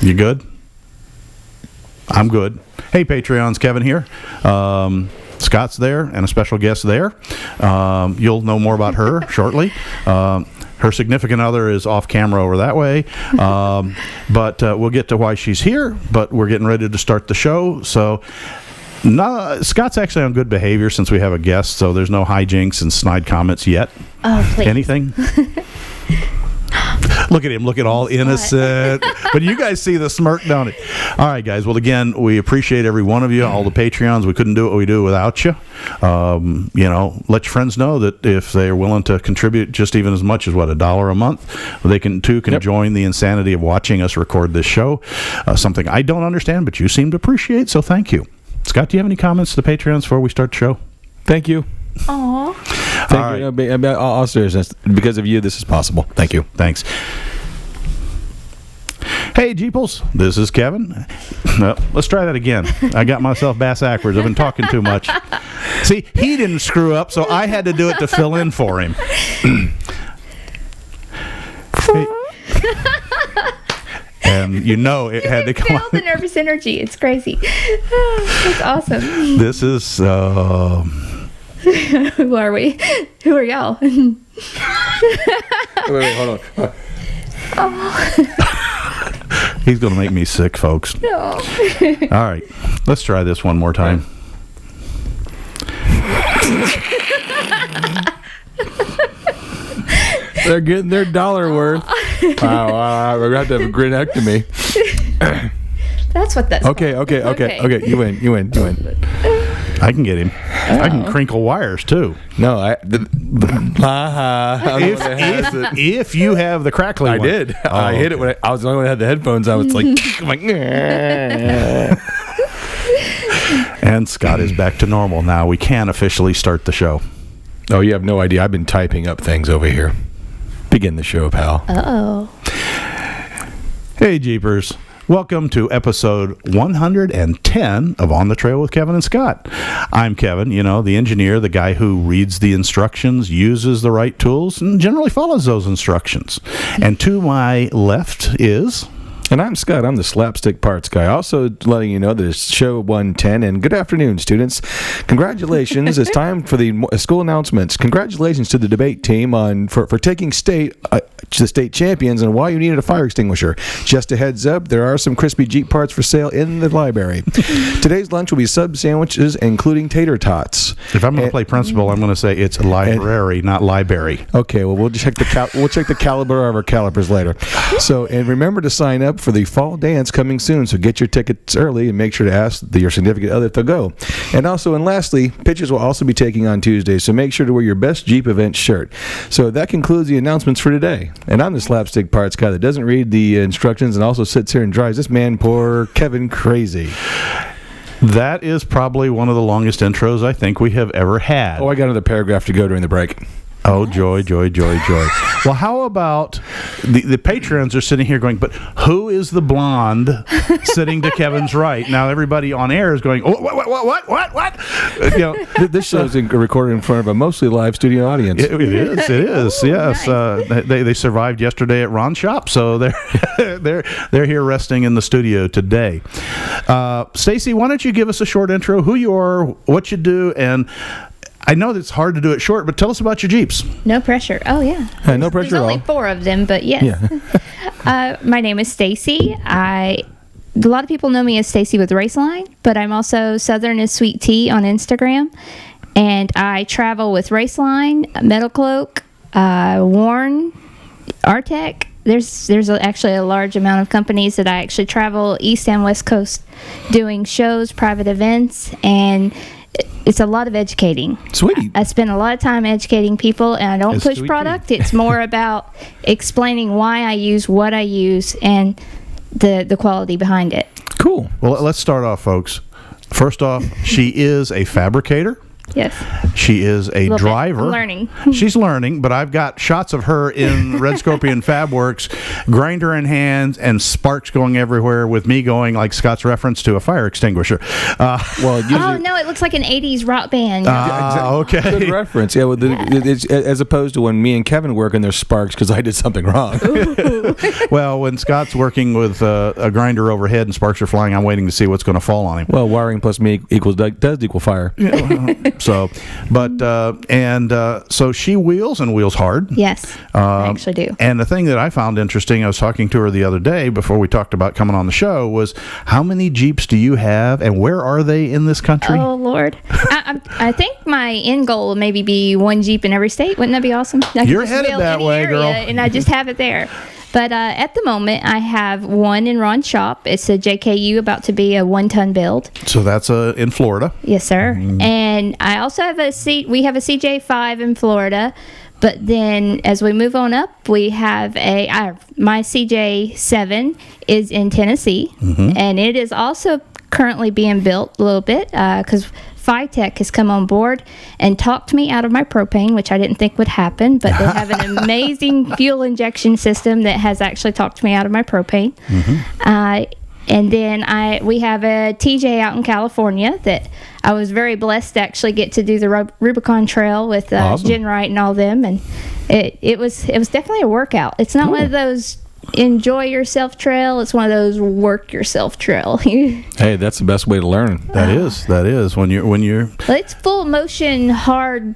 You good? I'm good. Hey, Patreons, Kevin here. Scott's there and a special guest there. You'll know more about her shortly. Her significant other is off camera over that way. But we'll get to why she's here. But we're getting ready to start the show. So Scott's actually on good behavior since we have a guest. So there's no hijinks and snide comments yet. Oh, please. Anything? Look at him, look at all innocent. But you guys see the smirk, don't it? All right, guys. Well, again, we appreciate every one of you, all the Patreons. We couldn't do what we do without you. Let your friends know that if they're willing to contribute just even as much as, $1 a month, they can join the insanity of watching us record this show. Something I don't understand, but you seem to appreciate, so thank you. Scott, do you have any comments to the Patreons before we start the show? Thank you. Aww. Thank you. All seriousness, because of you, this is possible. Thank you. Thanks. Hey, Jeeples, this is Kevin. Let's try that again. I got myself bass backwards. I've been talking too much. See, he didn't screw up, so I had to do it to fill in for him. And it had to come out. The nervous energy. It's crazy. It's awesome. This is... Who are we? Who are y'all? wait, hold on. Oh. He's going to make me sick, folks. No. All right. Let's try this one more time. They're getting their dollar worth. Wow. We're going to have a grinectomy. That's what that's Okay. You win. I can get him. Oh. I can crinkle wires, too. No, if you have the crackly one. I did. I hit it when I was the only one that had the headphones. I was like, I'm like, And Scott is back to normal now. We can officially start the show. Oh, you have no idea. I've been typing up things over here. Begin the show, pal. Uh-oh. Hey, Jeepers. Welcome to episode 110 of On the Trail with Kevin and Scott. I'm Kevin, the engineer, the guy who reads the instructions, uses the right tools, and generally follows those instructions. And to my left is... And I'm Scott. I'm the slapstick parts guy. Also letting you know that it's show 110. And good afternoon, students. Congratulations. It's time for the school announcements. Congratulations to the debate team for taking the state champions and why you needed a fire extinguisher. Just a heads up, there are some crispy Jeep parts for sale in the library. Today's lunch will be sub sandwiches, including tater tots. If I'm going to play principal, I'm going to say it's library, not library. Okay, well, we'll check the caliber of our calipers later. So, and remember to sign up for the fall dance coming soon. So get your tickets early and make sure to ask your significant other if they'll go. And also, and lastly, pitchers will also be taking on Tuesday. So make sure to wear your best Jeep event shirt. So that concludes the announcements for today. And I'm the slapstick parts guy that doesn't read the instructions and also sits here and drives this man, poor Kevin, crazy. That is probably one of the longest intros I think we have ever had. Oh, I got another paragraph to go during the break. Oh, joy. Well, how about the patrons are sitting here going, but who is the blonde sitting to Kevin's right? Now, everybody on air is going, oh, what? This show is recorded in front of a mostly live studio audience. It is, yes. Nice. They survived yesterday at Ron's shop, so they're here resting in the studio today. Stacey, why don't you give us a short intro, who you are, what you do, and... I know that it's hard to do it short, but tell us about your Jeeps. No pressure. Oh, yeah. No pressure at all. There's only 4 of them, but yes. Yeah. My name is Stacey. A lot of people know me as Stacey with Raceline, but I'm also Southern as Sweet Tea on Instagram. And I travel with Raceline, Metal Cloak, Warn, Artec. There's actually a large amount of companies that I actually travel East and West Coast doing shows, private events, and... It's a lot of educating. Sweet. I spend a lot of time educating people, and I don't push product. It's more about explaining why I use what I use and the quality behind it. Cool. Well, let's start off, folks. First off, she is a fabricator. Yes. She is a Little bit. driver. I'm learning. She's learning, but I've got shots of her in Red Scorpion Fabworks, grinder in hand, and sparks going everywhere, with me going, like Scott's reference, to a fire extinguisher. Well, usually, Oh no, it looks like an '80s rock band. Okay. good reference. Yeah, well, it's, as opposed to when me and Kevin work and there's sparks because I did something wrong. Well, when Scott's working with a grinder overhead and sparks are flying, I'm waiting to see what's going to fall on him. Well, wiring plus me does equal fire. So, so she wheels and wheels hard. Yes, I actually do. And the thing that I found interesting, I was talking to her the other day before we talked about coming on the show, was how many Jeeps do you have, and where are they in this country? Oh Lord, I think my end goal will maybe be one Jeep in every state. Wouldn't that be awesome? I You're could just headed wheel that any way, area, girl. and I just have it there. But at the moment, I have one in Ron's shop. It's a JKU, about to be a 1-ton build. So that's in Florida. Yes, sir. And I also have we have a CJ5 in Florida. But then as we move on up, we have my CJ7 is in Tennessee. And it is also currently being built a little bit because Phytech has come on board and talked me out of my propane, which I didn't think would happen, but they have an amazing fuel injection system that has actually talked me out of my propane. And then we have a TJ out in California that I was very blessed to actually get to do the Rubicon Trail with Awesome. Jen Wright and all them, and it was definitely a workout. It's not one of those enjoy yourself trail. It's one of those work yourself trail. Hey, that's the best way to learn. That is when you're It's full motion, hard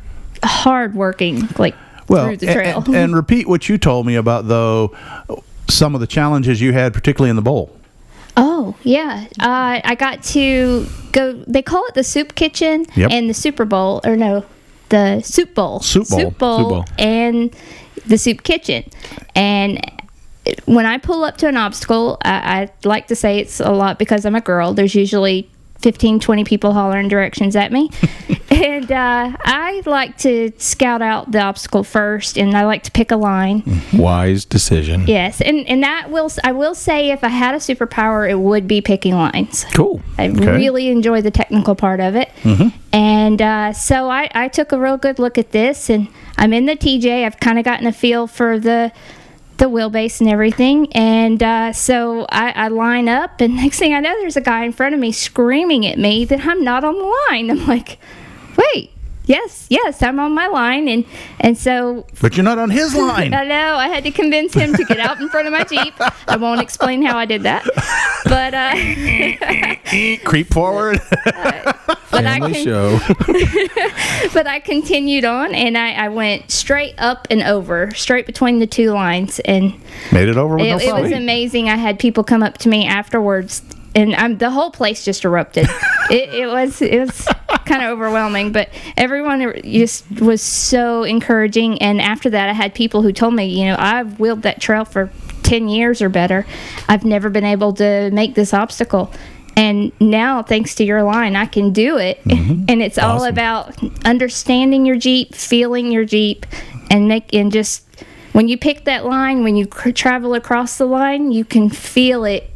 working, like through the trail. And repeat what you told me about, though, some of the challenges you had, particularly in the bowl. Oh, yeah. I got to go, they call it the soup kitchen and the Super Bowl, or no, the Soup Bowl. Soup Bowl. And the soup kitchen. And when I pull up to an obstacle, I like to say it's a lot because I'm a girl. There's usually 15, 20 people hollering directions at me. And I like to scout out the obstacle first, and I like to pick a line. Wise decision. Yes, and I will say if I had a superpower, it would be picking lines. Cool. I really enjoy the technical part of it. And so I took a real good look at this, and I'm in the TJ. I've kind of gotten a feel for the wheelbase and everything, and so I line up, and next thing I know, there's a guy in front of me screaming at me that I'm not on the line. I'm like, wait, yes, I'm on my line, and so. But you're not on his line. I know. I had to convince him to get out in front of my Jeep. I won't explain how I did that, but Creep forward. Family show. But I continued on, and I went straight up and over, straight between the two lines, and Made it over with no it was problem. amazing. I had people come up to me afterwards, and the whole place just erupted. it was kind of overwhelming, but everyone just was so encouraging. And after that, I had people who told me, I've wheeled that trail for 10 years or better. I've never been able to make this obstacle. And now, thanks to your line, I can do it. And it's all about understanding your Jeep, feeling your Jeep, and just when you pick that line, when you travel across the line, you can feel it.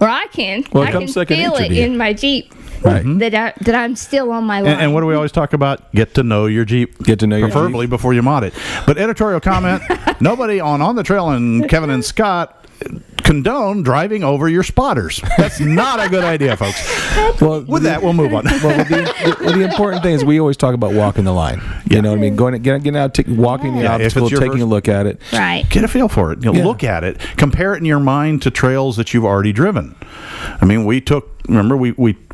Or I can. Well, it I comes can second feel nature it to you. in my Jeep. Right. That I'm still on my line. And what do we always talk about? Get to know your Jeep. Get to know your preferably before you mod it. But editorial comment: nobody on the trail and Kevin and Scott condone driving over your spotters. That's not a good idea, folks. Well, With that, we'll move on. Well, the important thing is we always talk about walking the line. You know what I mean? Getting out, walking the Yeah, if obstacle, it's your taking a first- look at it. Right. Get a feel for it. Look at it. Compare it in your mind to trails that you've already driven. I mean, we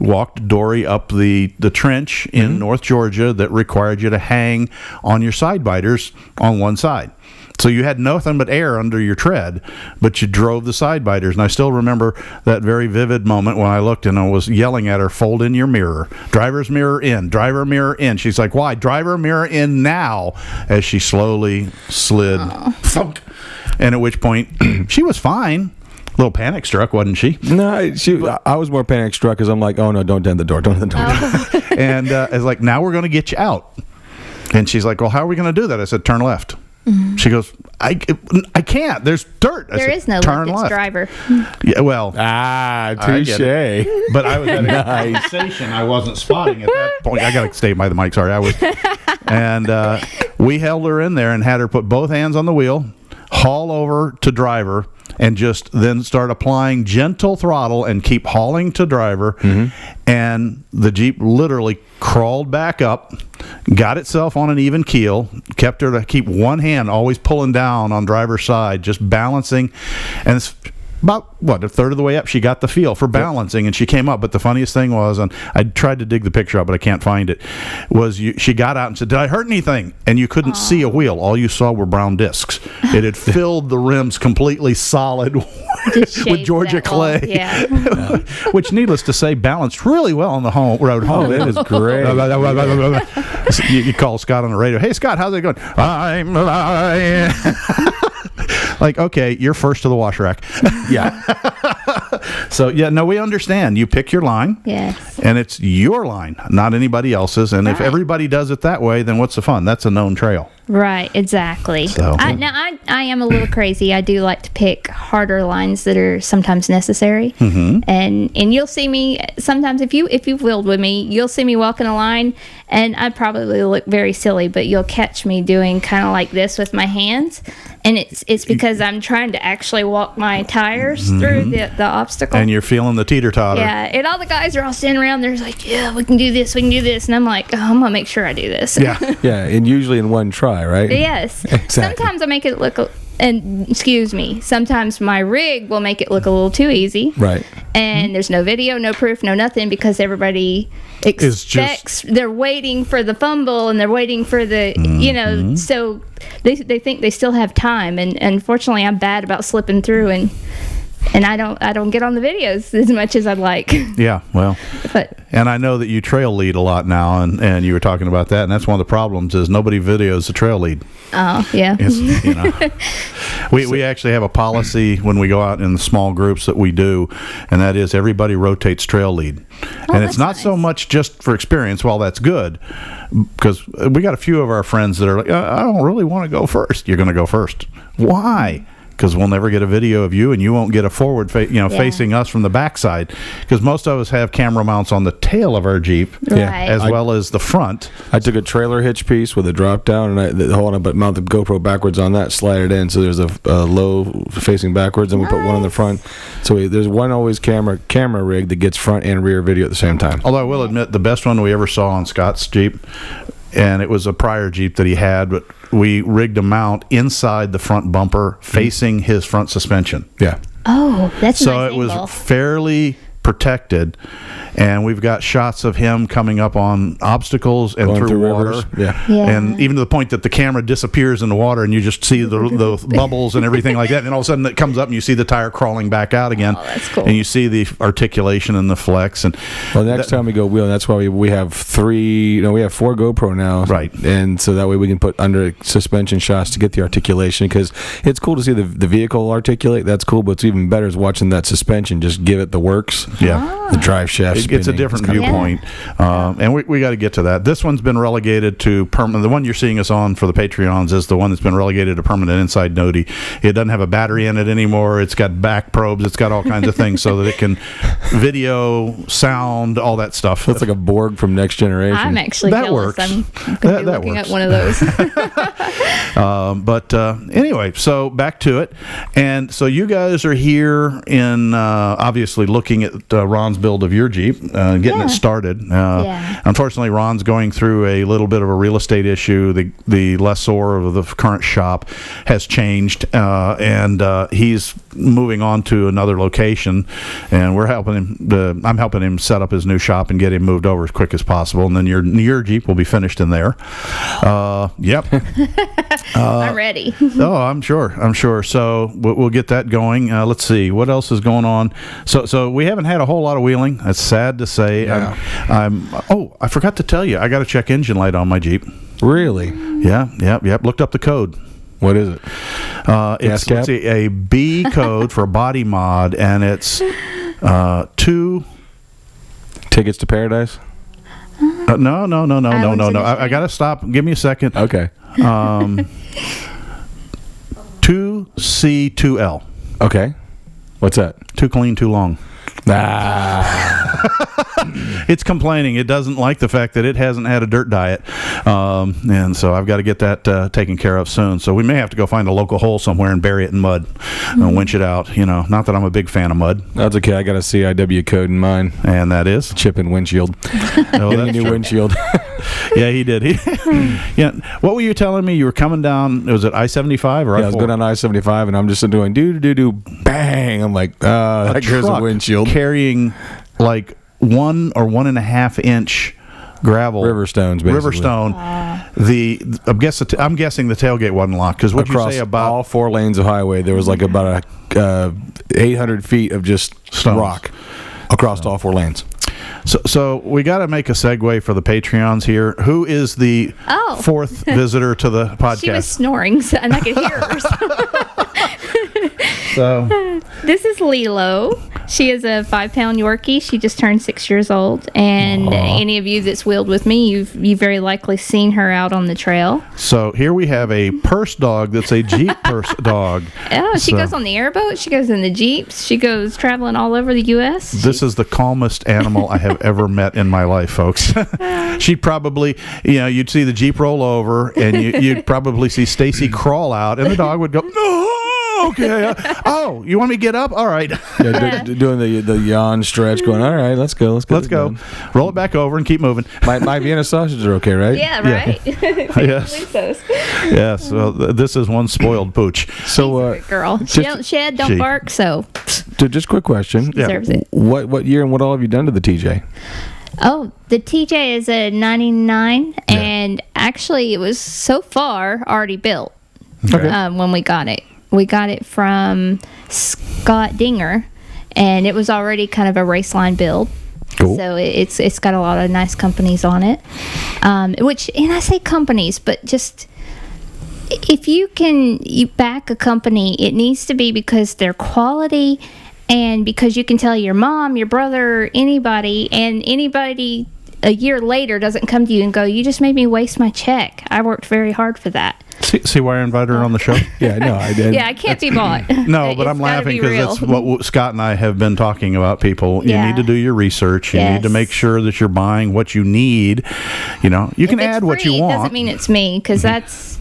walked Dory up the trench in North Georgia that required you to hang on your side biters on one side. So you had nothing but air under your tread, but you drove the side biters. And I still remember that very vivid moment when I looked and I was yelling at her, fold in your mirror. Driver's mirror in. Driver mirror in. She's like, why? Driver mirror in now. As she slowly slid. Thunk. And at which point, she was fine. A little panic struck, wasn't she? No, I was more panic struck because I'm like, oh no, don't end the door. Don't end the door. And it's like, now we're going to get you out. And she's like, well, how are we going to do that? I said, turn left. She goes, I can't. There's dirt. There is no turn left. It's driver. Yeah, well, touche. but I was at a station. I wasn't spotting at that point. I got to stay by the mic. Sorry, I was. And we held her in there and had her put both hands on the wheel, haul over to driver, and just then start applying gentle throttle and keep hauling to driver. And the Jeep literally crawled back up, got itself on an even keel, kept her to keep one hand always pulling down on driver's side, just balancing. And it's about, a third of the way up, she got the feel for balancing, and she came up. But the funniest thing was, and I tried to dig the picture up, but I can't find it, was she got out and said, "Did I hurt anything?" And you couldn't see a wheel. All you saw were brown discs. It had filled the rims completely solid with Georgia clay. Yeah. Which, needless to say, balanced really well on the road home. It is great. You call Scott on the radio. "Hey, Scott, how's it going?" "I'm lying." Like, okay, you're first to the wash rack. Yeah. So, no, we understand. You pick your line. Yes. And it's your line, not anybody else's. And if Right. everybody does it that way, then what's the fun? That's a known trail. Right, exactly. So- I am a little crazy. I do like to pick harder lines that are sometimes necessary. And you'll see me sometimes, if you've wheeled with me, you'll see me walking a line, and I probably look very silly, but you'll catch me doing kind of like this with my hands, and it's because I'm trying to actually walk my tires through the obstacle. And you're feeling the teeter-totter. Yeah, and all the guys are all standing around. They're like, "Yeah, we can do this, and I'm like, "Oh, I'm gonna make sure I do this." Yeah. Yeah, and usually in one try, right? Yes. Exactly. Sometimes I make it look, sometimes my rig will make it look a little too easy. Right. And there's no video, no proof, no nothing, because everybody expects, they're waiting for the fumble, and they're waiting for the, so they think they still have time. And unfortunately, I'm bad about slipping through, and I don't get on the videos as much as I'd like. Yeah, well, But and I know that you trail lead a lot now, and you were talking about that, and that's one of the problems is nobody videos the trail lead. oh yeah. It's, we actually have a policy when we go out in the small groups that we do, and that is everybody rotates trail lead. And it's that's not so nice. much just for experience, while that's good, because we got a few of our friends that are like, I don't really want to go first. You're going to go first. Why? Because we'll never get a video of you, and you won't get a forward, facing us from the backside. Because most of us have camera mounts on the tail of our Jeep, Right. as well as the front. I took a trailer hitch piece with a drop down, and but mount the GoPro backwards on that, slide it in, so there's a low facing backwards, and we put one on the front. So there's one always camera rig that gets front and rear video at the same time. Although I will admit, the best one we ever saw on Scott's Jeep, and it was a prior Jeep that he had, but we rigged a mount inside the front bumper facing his front suspension. Yeah. Oh, that's a So nice it was angle. fairly protected, and we've got shots of him coming up on obstacles and Going through water. rivers. Yeah. Yeah. And even to the point that the camera disappears in the water, and you just see the bubbles and everything like that. And all of a sudden it comes up, and you see the tire crawling back out again. Oh, that's cool. And you see the articulation and the flex. And Well, next time we go wheeling, that's why we have we have 4 GoPro now. Right. And so that way we can put under suspension shots to get the articulation, because it's cool to see the vehicle articulate. That's cool, but it's even better is watching that suspension just give it the works. yeah. The drive shaft It's a spinning. different It's kinda viewpoint, and we got to get to that. This one's been relegated to permanent. The one you're seeing us on for the Patreons is the one that's been relegated to permanent inside nodie. It doesn't have a battery in it anymore. It's got back probes. It's got all kinds of things so that it can video, sound, all that stuff. That's like a Borg from Next Generation. I'm actually That jealous. works. I'm going to be That looking works. at one of those. But anyway, so back to it. And so you guys are here in obviously looking at Ron's build of your Jeep, getting Yeah. it started. Yeah. Unfortunately, Ron's going through a little bit of a real estate issue. The lessor of the current shop has changed, and he's moving on to another location, and we're helping him. I'm helping him set up his new shop and get him moved over as quick as possible, and then your Jeep will be finished in there. Yep. I'm ready. Oh, I'm sure. So we'll get that going. Let's see what else is going on. So we haven't had a whole lot of wheeling. That's sad to say. Yeah. I forgot to tell you. I got to check engine light on my Jeep. Really? Yeah. Yep. Looked up the code. What is it? It's cap? let's see, a B code for a body mod, and it's 2. Tickets to Paradise? No. Islands in the I got to stop. Give me a second. Okay. C2L. Okay. What's that? Too clean, too long. It's complaining. It doesn't like the fact that it hasn't had a dirt diet. And so I've got to get that taken care of soon. So we may have to go find a local hole somewhere and bury it in mud and winch it out. Not that I'm a big fan of mud. That's okay. I got a CIW code in mine. And that is? Chip and windshield. Oh, Get a new windshield. Yeah, he did. Yeah. What were you telling me? You were coming down, was it I-75 or I-4? Yeah, I was going down I-75, and I'm just doing do, bang. I'm like, that goes a windshield. Carrying like 1 or 1.5 inch gravel, Riverstones, basically. Riverstone. I'm guessing the tailgate wasn't locked, because what you say about all 4 lanes of highway, there was like about 800 feet of just stones. Rock across all 4 lanes. So we got to make a segue for the Patreons here. Who is the fourth visitor to the podcast? She was snoring, and I could hear her. So this is Lilo. She is a 5-pound Yorkie. She just turned 6 years old. And any of you that's wheeled with me, you've very likely seen her out on the trail. So here we have a purse dog that's a Jeep purse dog. Oh, she goes on the airboat. She goes in the Jeeps. She goes traveling all over the U.S. This is the calmest animal I have ever met in my life, folks. She'd probably, you'd see the Jeep roll over, and you'd probably see Stacey crawl out, and the dog would go, "No, okay. You want me to get up? All right." Yeah, doing the yawn stretch, going, all right, let's go. Let's go. Roll it back over and keep moving. My Vienna sausages are okay, right? Yeah, right. Yes. Yes. Well, this is one spoiled pooch. So, girl, she don't shed, don't bark. So, just quick question. Deserves it. What year and what all have you done to the TJ? Oh, the TJ is a 99, and actually, it was so far already built. Okay. When we got it. We got it from Scott Dinger, and it was already kind of a race line build. Cool. So it's got a lot of nice companies on it. And I say companies, but just if you back a company, it needs to be because they're quality, and because you can tell your mom, your brother, anybody a year later doesn't come to you and go, "You just made me waste my check. I worked very hard for that." See why I invited her on the show? Yeah, no, I did. Yeah, I can't be bought. No, but I'm laughing because that's what Scott and I have been talking about. People, you need to do your research. You need to make sure that you're buying what you need. You can add what you want. It doesn't mean it's me, because that's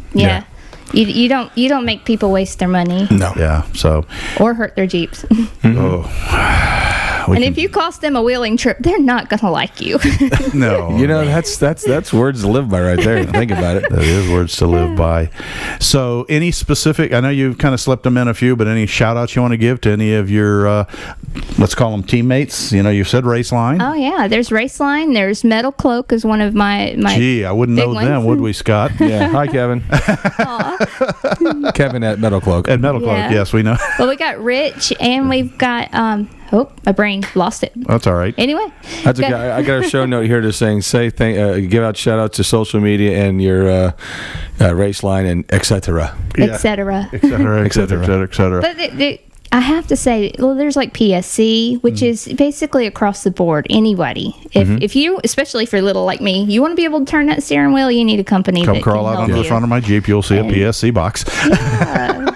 You don't make people waste their money. No. Yeah. So. Or hurt their Jeeps. Oh. And if you cost them a wheeling trip, they're not gonna like you. No. That's words to live by right there. Think about it. That is words to live by. So, any specific? I know you've kind of slipped them in a few, but any shout outs you want to give to any of your, let's call them teammates? You said Raceline. Oh yeah, there's Raceline. There's Metal Cloak is one of my. Gee, I wouldn't know them, would we, Scott? Yeah. Hi, Kevin. Kevin at Metal Cloak. At Metal Cloak, yes, we know. Well, we got Rich, and we've got my brain lost it. That's all right. Anyway, that's okay. I got a show note here to give out shout outs to social media and your race line and etc. Etc. But I have to say, there's like PSC, which is basically across the board. Anybody, if you, especially if you're little like me, you want to be able to turn that steering wheel, you need a company. Come crawl out onto the front of my Jeep, you'll see a PSC box. Yeah.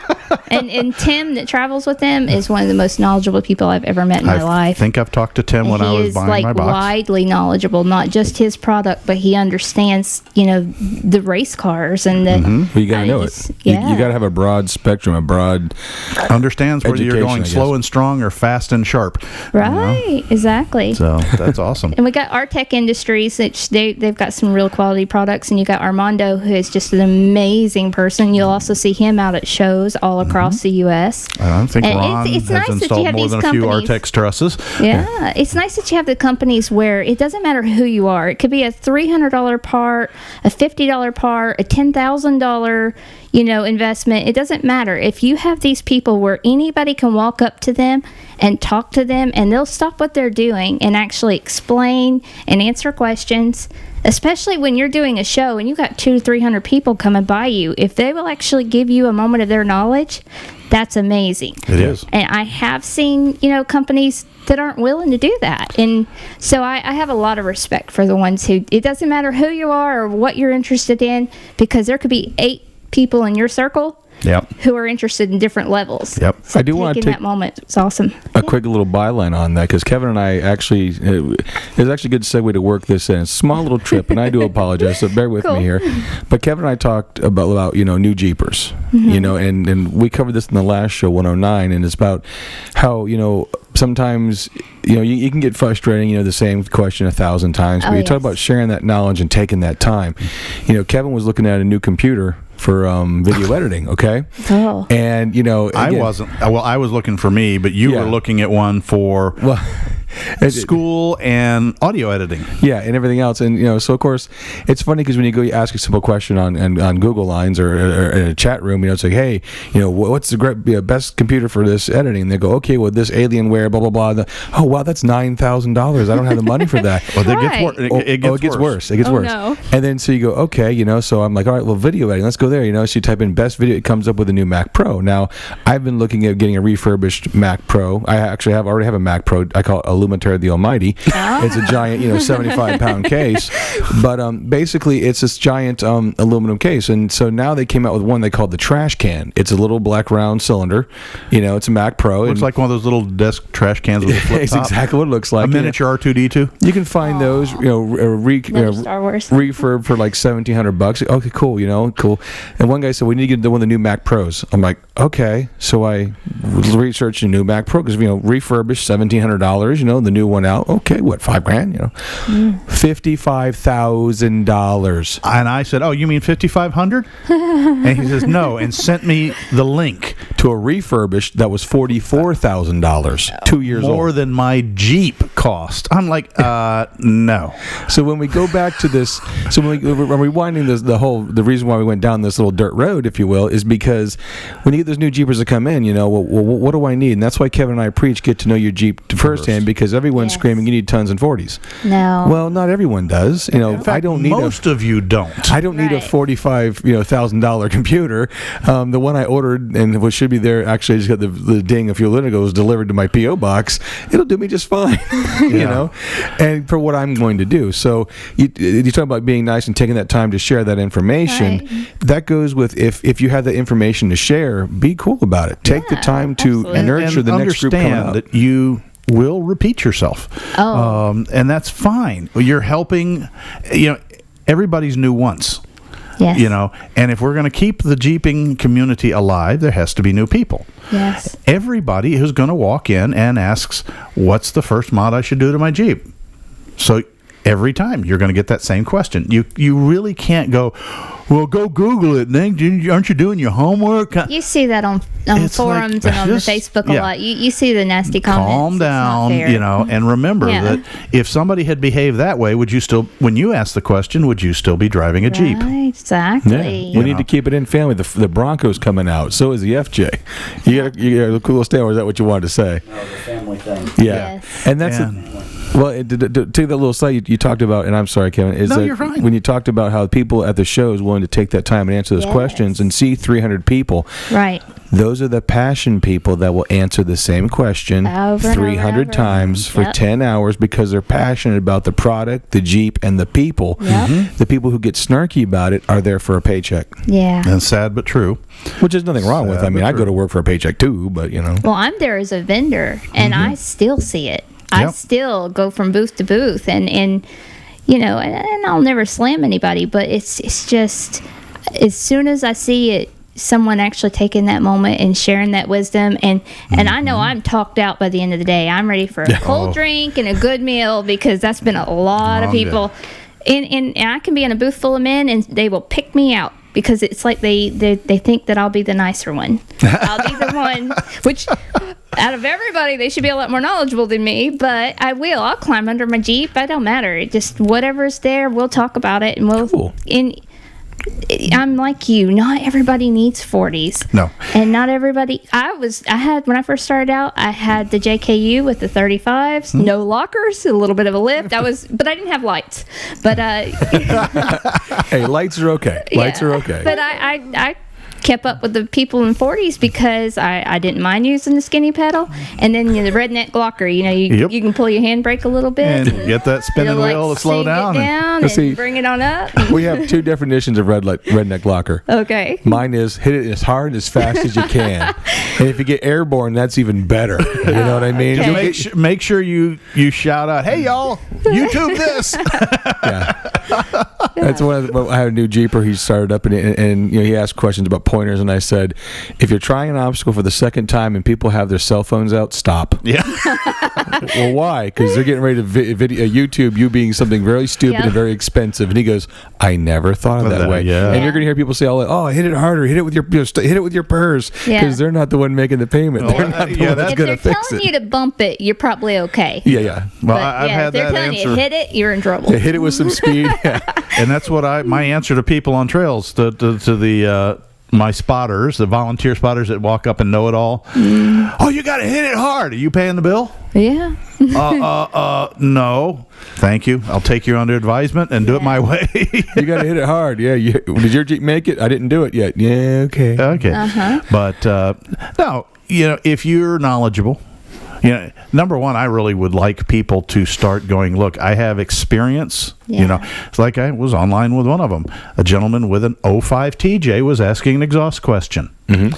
And Tim that travels with them is one of the most knowledgeable people I've ever met in my life. I think I've talked to Tim when I was buying my box. He is widely knowledgeable, not just his product, but he understands, the race cars and the. Well, you got to know it. Yeah. You got to have a broad spectrum, understands whether you're going slow and strong or fast and sharp. Right, exactly. So that's awesome. And we got Artec Industries, which they've got some real quality products, and you got Armando, who is just an amazing person. You'll also see him out at shows all across the U.S. I think Ron has nice installed more than a few Artex trusses. Yeah, it's nice that you have the companies where it doesn't matter who you are. It could be a $300 part, a $50 part, a $10,000 investment. It doesn't matter. If you have these people where anybody can walk up to them and talk to them, and they'll stop what they're doing and actually explain and answer questions, especially when you're doing a show and you got 200-300 people coming by you, if they will actually give you a moment of their knowledge, that's amazing. It is. And I have seen, companies that aren't willing to do that. And so I have a lot of respect for the ones who, it doesn't matter who you are or what you're interested in, because there could be 8 people in your circle Yep. who are interested in different levels. Yep. So I do want to taking take that moment. It's awesome. a quick little byline on that, because Kevin and I actually, it's actually a good segue to work this in. It's a small little trip, and I do apologize, so bear with Cool. me here. But Kevin and I talked about new Jeepers, and we covered this in the last show, 109, and it's about how, sometimes, you can get frustrating, the same question 1,000 times, but Oh, you talk yes. about sharing that knowledge and taking that time. Kevin was looking at a new computer for video editing, okay? Oh. And, I again- wasn't. Well, I was looking for me, but you Yeah. were looking at one for Well, school and audio editing. yeah, and everything else, and so of course it's funny because when you go ask a simple question on Google Lines or in a chat room, it's like, hey, what's the best computer for this editing? And they go, okay, well, this Alienware, blah blah blah. Oh wow, that's $9,000. I don't have the money for that. Well, that Right. gets worse. It gets worse. It gets Oh, worse. no. And then so you go, okay, so I'm like, all right, well, video editing, let's go there. So you type in best video, it comes up with a new Mac Pro. Now, I've been looking at getting a refurbished Mac Pro. I actually already have a Mac Pro. I call it Illuminator the Almighty. It's a giant, 75-pound case, but basically it's this giant aluminum case. And so now they came out with one they called the trash can. It's a little black round cylinder. It's a Mac Pro. Looks like one of those little desk trash cans with a flip it's top. exactly what it looks like. A miniature R2D2. You can find those, Another Star Wars. refurb for like $1,700. Okay, cool, cool. And one guy said we need to get one of the new Mac Pros. I'm like, okay. So I researched a new Mac Pro because refurbished $1,700. The new one out. Okay, what, $5,000? $55,000. And I said, "Oh, you mean 5,500?" And he says, "No," and sent me the link. To a refurbished that was $44,000, 2 years More old. than my Jeep cost. I'm like, no. So when we go back to this, so when we're rewinding the reason why we went down this little dirt road, if you will, is because when you get those new Jeepers that come in, well, what do I need? And that's why Kevin and I preach get to know your Jeep firsthand, because everyone's Yes. screaming you need tons and 40s. No. Well, not everyone does. In fact, I don't need most of you don't. I don't need a Right. $45,000 computer. The one I ordered and what should be there, actually I just got the ding a few minutes ago, was delivered to my P.O. box. It'll do me just fine, and for what I'm going to do. So you talk about being nice and taking that time to share that information. Right. That goes with if you have the information to share, be cool about it. Take the Yeah, time to absolutely. nurture the next group coming understand up. that you will repeat yourself. Oh. And that's fine. You're helping, everybody's new once. Yes. And if we're going to keep the Jeeping community alive, there has to be new people. Yes. Everybody who's going to walk in and asks, what's the first mod I should do to my Jeep? So every time you're going to get that same question. You really can't go, well, go Google it, Nick. Aren't you doing your homework? You see that on It's forums like, and on the just- Facebook a yeah. lot. You see the nasty comments. Calm It's not down, fair. and remember Yeah. that if somebody had behaved that way, would you still, when you ask the question, would you still be driving a Jeep? Right, exactly. We need to keep it in family. The Broncos coming out. So is the FJ. You got a cool stay, or is that what you wanted to say? No, the family thing. Yeah, Yes. and that's And- to take that little slide you talked about, and I'm sorry, Kevin. Is No, that you're fine. when you talked about how people at the show is willing to take that time and answer those Yes. questions and see 300 people. Right. Those are the passion people that will answer the same question Over and 300 over. times for Yep. 10 hours because they're passionate about the product, the Jeep, and the people. Yep. The people who get snarky about it are there for a paycheck, Yeah. And sad but true. which is nothing wrong with. Sad I mean, but I go true. to work for a paycheck too, but Well, I'm there as a vendor, and I still see it. I Yep. still go from booth to booth, and I'll never slam anybody, but it's just as soon as I see it, someone actually taking that moment and sharing that wisdom, and I know I'm talked out by the end of the day. I'm ready for a cold drink and a good meal because that's been a lot of Long day. people. And I can be in a booth full of men, and they will pick me out. Because it's like they think that I'll be the nicer one. I'll be the one, which out of everybody, they should be a lot more knowledgeable than me. But I will. I'll climb under my Jeep. I don't matter. It just whatever's there, we'll talk about it, and we'll. Cool. And I'm like you. Not everybody needs 40s. No. And not everybody. I had when I first started out. I had the JKU with the 35s, no lockers, a little bit of a lift. But I didn't have lights. But hey, lights are okay. Lights yeah. are okay. But I kept up with the people in 40s because I didn't mind using the skinny pedal. And then the redneck locker, you can pull your handbrake a little bit. And get that spinning wheel to slow down. And bring it on up. We have two definitions of redneck locker. Okay. Mine is hit it as hard and as fast as you can. And if you get airborne, that's even better. You know what I mean? Okay. Make sure you shout out, "Hey y'all, YouTube this." That's I had a new Jeeper. He started up and he asked questions about pointers, and I said, if you're trying an obstacle for the second time and people have their cell phones out, stop. Yeah. Well, why? Because they're getting ready to video YouTube you being something very stupid and very expensive. And he goes, I never thought of that way. Yeah. And you're going to hear people say, "Oh, hit it harder, hit it with your purse," because they're not the one making the payment. They're not the one that's going to fix it. If they're telling you to bump it, you're probably okay. Yeah. Well, I've had they're that telling answer. you hit it, you're in trouble. Yeah, hit it with some speed. And that's what my answer to people on trails, to the my spotters, the volunteer spotters that walk up and know it all. Oh, you got to hit it hard. Are you paying the bill? Yeah. No. Thank you. I'll take you under advisement and do it my way. You got to hit it hard. Yeah. Did your Jeep make it? I didn't do it yet. Yeah. Okay. Okay. But no, if you're knowledgeable. Number one, I really would like people to start going, look, I have experience. It's like I was online with one of them. A gentleman with an 05 TJ was asking an exhaust question. Mm-hmm.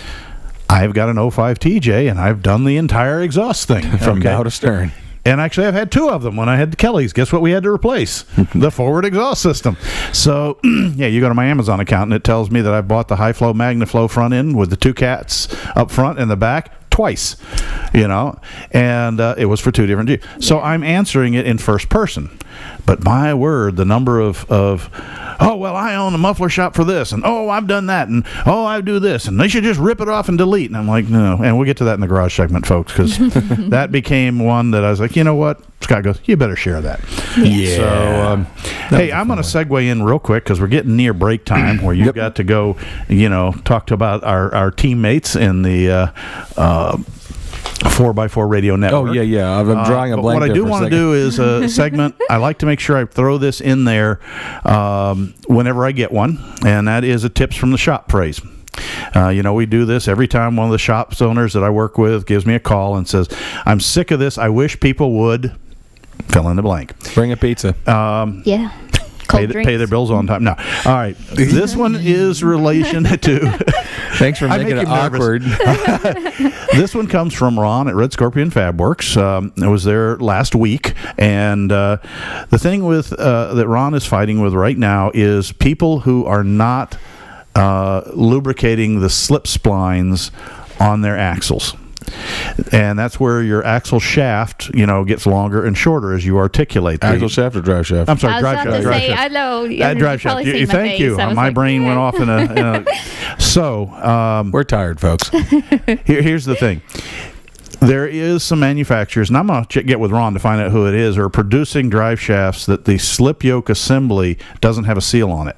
I've got an 05 TJ, and I've done the entire exhaust thing. From bow to stern. And actually, I've had two of them when I had the Kellys. Guess what we had to replace? The forward exhaust system. So, you go to my Amazon account, and it tells me that I've bought the high-flow MagnaFlow front end with the two cats up front and the back twice, and it was for two different Jeeps. So I'm answering it in first person. But my word, the number of oh, well, I own a muffler shop for this, and oh, I've done that, and oh, I do this, and they should just rip it off and delete. And I'm like, no. And we'll get to that in the garage segment, folks, because that became one that I was like, you know what? Scott goes, you better share that. Yeah. So, hey, I'm going to segue in real quick because we're getting near break time where you've got to go, talk about our teammates in the 4x4 radio network. Oh, yeah. I'm drawing a blank. What I do want to do is a segment. I like to make sure I throw this in there whenever I get one, and that is a tips from the shop phrase. We do this every time one of the shop owners that I work with gives me a call and says, I'm sick of this. I wish people would fill in the blank. Bring a pizza. Pay their bills on time. No. All right. This one is relation to... Thanks for making it awkward. This one comes from Ron at Red Scorpion Fab Works. I was there last week, and the thing with that Ron is fighting with right now is people who are not lubricating the slip splines on their axles. And that's where your axle shaft, gets longer and shorter as you articulate. Axle shaft or drive shaft? I'm sorry, drive shaft. I know. Drive shaft. Thank you. My brain went off in a. So we're tired, folks. Here's the thing. There is some manufacturers, and I'm going to get with Ron to find out who it is, are producing drive shafts that the slip yoke assembly doesn't have a seal on it.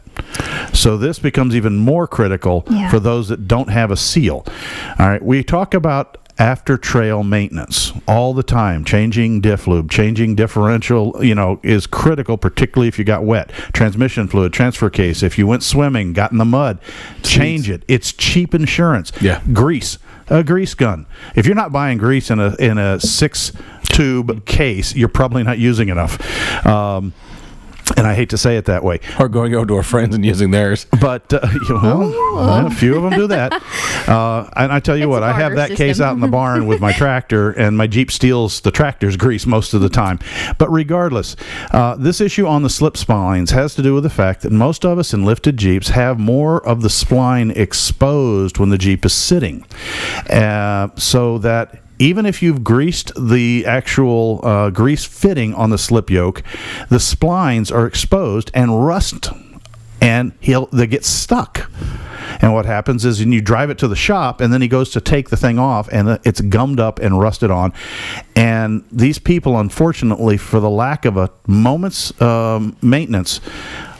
So this becomes even more critical for those that don't have a seal. All right, we talk about after trail maintenance all the time. Changing diff lube, changing differential, is critical, particularly if you got wet. Transmission fluid, transfer case. If you went swimming, got in the mud, change it. It's cheap insurance. Yeah. Grease. A grease gun. If you're not buying grease in a 6-tube case, you're probably not using enough. And I hate to say it that way. Or going over to our friends and using theirs. But, a few of them do that. And I tell you what, I have that case out in the barn with my tractor, and my Jeep steals the tractor's grease most of the time. But regardless, this issue on the slip splines has to do with the fact that most of us in lifted Jeeps have more of the spline exposed when the Jeep is sitting. So that even if you've greased the actual grease fitting on the slip yoke, the splines are exposed and rust, and they get stuck. And what happens is when you drive it to the shop, and then he goes to take the thing off, and it's gummed up and rusted on. And these people, unfortunately, for the lack of a moment's maintenance,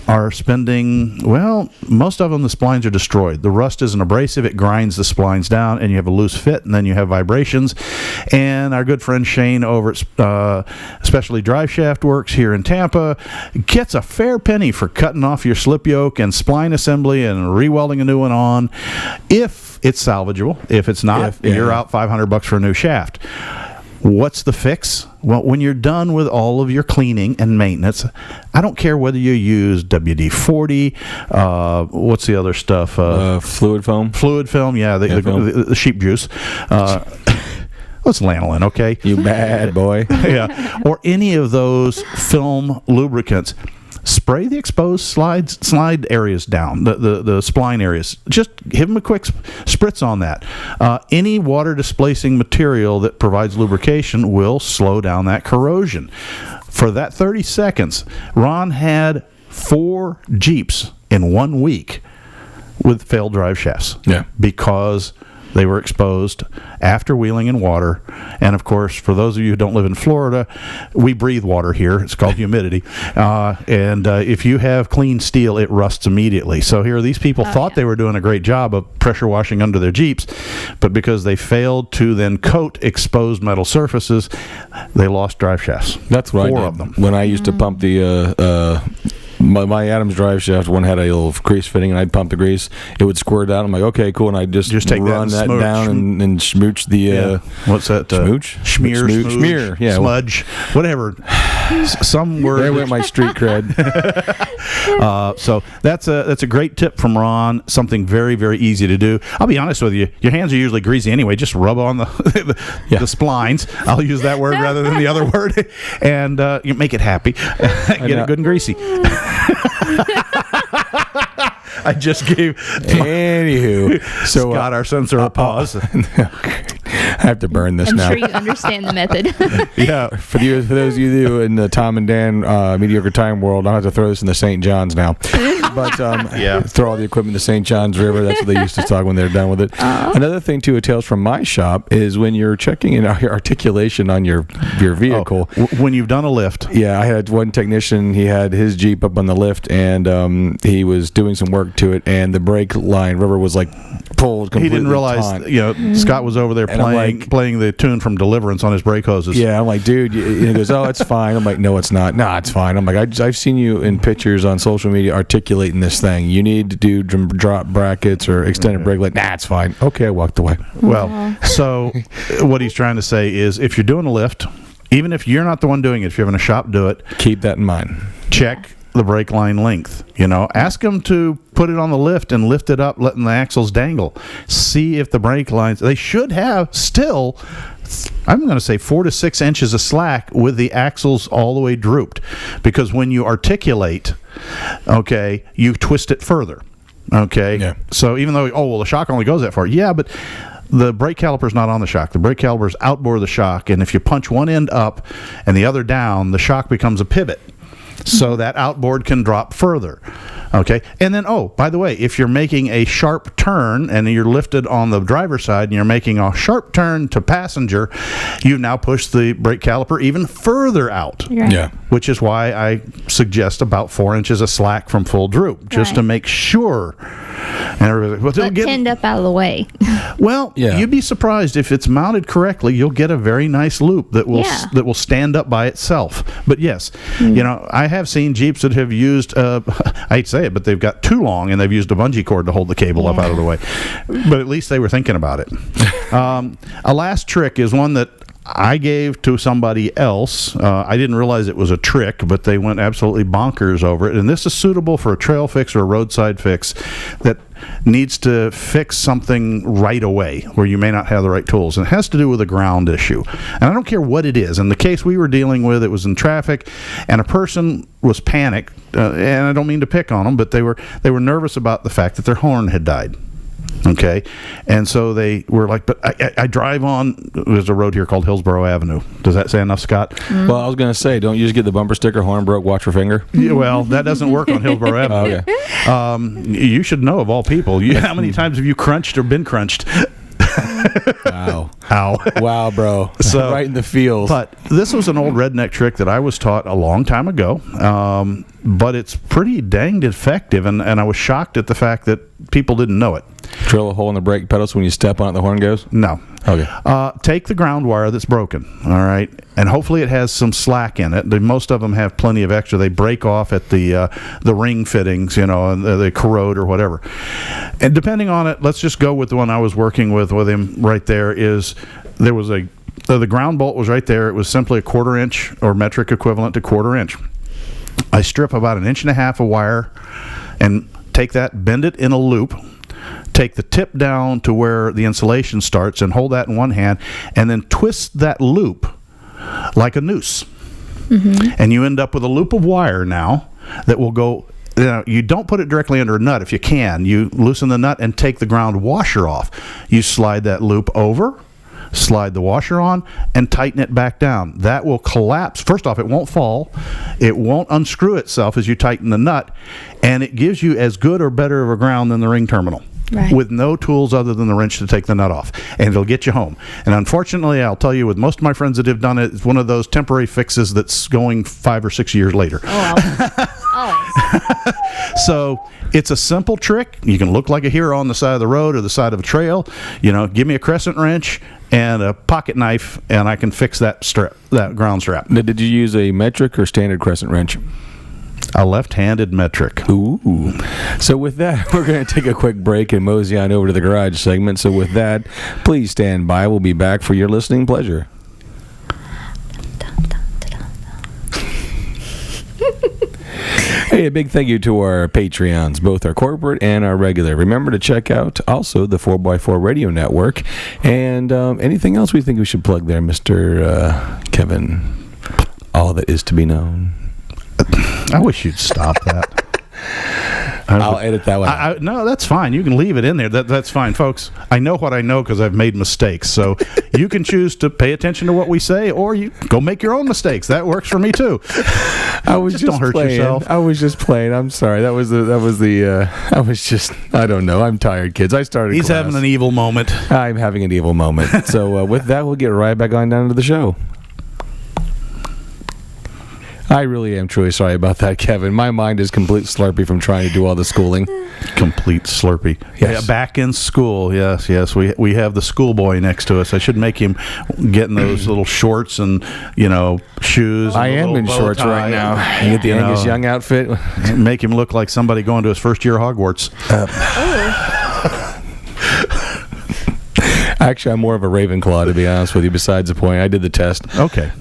are spending, well, most of them, the splines are destroyed. The rust isn't abrasive. It grinds the splines down, and you have a loose fit, and then you have vibrations. And our good friend Shane over at Especially Drive Shaft Works here in Tampa gets a fair penny for cutting off your slip yoke and spline assembly and re-welding a new one on, if it's salvageable. If it's not, you're out $500 for a new shaft. What's the fix? Well, when you're done with all of your cleaning and maintenance, I don't care whether you use WD-40, what's the other stuff? Fluid foam. Fluid film, yeah, the sheep juice. What's lanolin, okay? You bad boy. Yeah, or any of those film lubricants. Spray the exposed slide areas down, the spline areas. Just give them a quick spritz on that. Any water displacing material that provides lubrication will slow down that corrosion. For that 30 seconds, Ron had 4 Jeeps in 1 week with failed drive shafts. Yeah. Because they were exposed after wheeling in water. And, of course, for those of you who don't live in Florida, we breathe water here. It's called humidity. And if you have clean steel, it rusts immediately. So here, these people thought they were doing a great job of pressure washing under their Jeeps, but because they failed to then coat exposed metal surfaces, they lost drive shafts. That's right. 4 of them. When I used to pump the my Adams drive shaft, one had a little grease fitting, and I'd pump the grease. It would squirt out. I'm like, okay, cool, and I'd just take run that down and smooch the what's that? Smooch? Smear, yeah, smudge, whatever. Some word. There went my street cred. So that's a great tip from Ron. Something very, very easy to do. I'll be honest with you. Your hands are usually greasy anyway. Just rub on the splines. I'll use that word rather than the other word, and you make it happy. Get it good and greasy. I just gave Scott, our censor, a pause. I have to burn this now. I'm sure you understand the method. Yeah, for those of you in the Tom and Dan mediocre time world, I'll have to throw this in the St. John's now. But throw all the equipment in the St. John's River. That's what they used to talk when they're done with it. Another thing, too, it tells from my shop, is when you're checking in your articulation on your vehicle. When you've done a lift. Yeah, I had one technician. He had his Jeep up on the lift, and he was doing some work to it, and the brake line rubber was like pulled completely. He didn't realize, Scott was over there playing the tune from Deliverance on his brake hoses. Yeah, I'm like, dude, he goes, oh, it's fine. I'm like, no, it's not. Nah, it's fine. I'm like, I've seen you in pictures on social media articulating this thing. You need to do drop brackets or extended brake line. Nah, it's fine. Okay, I walked away. Well, so what he's trying to say is, if you're doing a lift, even if you're not the one doing it, if you're having a shop do it, keep that in mind. Check the brake line length. Ask them to put it on the lift and lift it up, letting the axles dangle. See if the brake lines, they should have still, I'm going to say 4 to 6 inches of slack with the axles all the way drooped, because when you articulate, you twist it further. So even though the shock only goes that far, but the brake caliper's not on the shock. The brake caliper's outboard of the shock, and if you punch one end up and the other down, the shock becomes a pivot. So that outboard can drop further. And then, by the way, if you're making a sharp turn and you're lifted on the driver's side and you're making a sharp turn to passenger, you now push the brake caliper even further out. Right. Yeah. Which is why I suggest about 4 inches of slack from full droop, just to make sure. And everybody's like, but pinned up out of the way. Well, you'd be surprised if it's mounted correctly. You'll get a very nice loop that will stand up by itself. But yes, I have seen Jeeps that have used, I hate to say it, but they've got too long and they've used a bungee cord to hold the cable up out of the way. But at least they were thinking about it. A last trick is one that I gave to somebody else. I didn't realize it was a trick, but they went absolutely bonkers over it. And this is suitable for a trail fix or a roadside fix that needs to fix something right away where you may not have the right tools. And it has to do with a ground issue. And I don't care what it is. In the case we were dealing with, it was in traffic, and a person was panicked. And I don't mean to pick on them, but they were nervous about the fact that their horn had died. And so they were like, but I drive on, there's a road here called Hillsborough Avenue. Does that say enough, Scott? Mm-hmm. Well, I was going to say, don't you just get the bumper sticker, horn broke, watch your finger? Yeah, well, that doesn't work on Hillsborough Avenue. You should know, of all people. How many times have you crunched or been crunched? Wow. Ow. Wow, bro. So- right in the feels. But this was an old redneck trick that I was taught a long time ago, but it's pretty danged effective, and I was shocked at the fact that people didn't know it. Drill a hole in the brake pedal so when you step on it, the horn goes? No. Okay. Take the ground wire that's broken, all right, and hopefully it has some slack in it. Most of them have plenty of extra. They break off at the ring fittings, and they corrode or whatever. And depending on it, let's just go with the one I was working with him right there. There was the ground bolt was right there. It was simply a 1/4 inch or metric equivalent to 1/4 inch. I strip about 1.5 inches of wire and take that, bend it in a loop. Take the tip down to where the insulation starts and hold that in one hand, and then twist that loop like a noose. Mm-hmm. And you end up with a loop of wire now that will go. You don't put it directly under a nut if you can. You loosen the nut and take the ground washer off. You slide that loop over, slide the washer on, and tighten it back down. That will collapse. First off, it won't fall. It won't unscrew itself as you tighten the nut, and it gives you as good or better of a ground than the ring terminal. Right. With no tools other than the wrench to take the nut off, and it'll get you home. And unfortunately, I'll tell you, with most of my friends that have done it, it's one of those temporary fixes that's going 5 or 6 years later. Always. So it's a simple trick. You can look like a hero on the side of the road or the side of a trail. Give me a crescent wrench and a pocket knife, and I can fix that ground strap. Now, did you use a metric or standard crescent wrench? A left-handed metric. Ooh. So with that, we're going to take a quick break and mosey on over to the garage segment. So with that, please stand by. We'll be back for your listening pleasure. Hey, a big thank you to our Patreons, both our corporate and our regular. Remember to check out also the 4x4 Radio Network. And anything else we think we should plug there, Mr. Kevin? All that is to be known. I wish you'd stop that. I'll edit that one. No, that's fine. You can leave it in there. That's fine, folks. I know what I know because I've made mistakes. So you can choose to pay attention to what we say, or you go make your own mistakes. That works for me too. I was just don't hurt playing. yourself. I was just playing. I'm sorry. I don't know. I'm tired, kids. I started. He's having an evil moment. I'm having an evil moment. So with that, we'll get right back on down to the show. I really am truly sorry about that, Kevin. My mind is complete slurpy from trying to do all the schooling. Complete slurpy. Yes. Yeah, back in school. Yes. We have the schoolboy next to us. I should make him get in those little shorts and shoes. And I am in shorts right now. You get the Angus Young outfit. Make him look like somebody going to his first year of Hogwarts. Actually, I'm more of a Ravenclaw, to be honest with you. Besides the point, I did the test. Okay.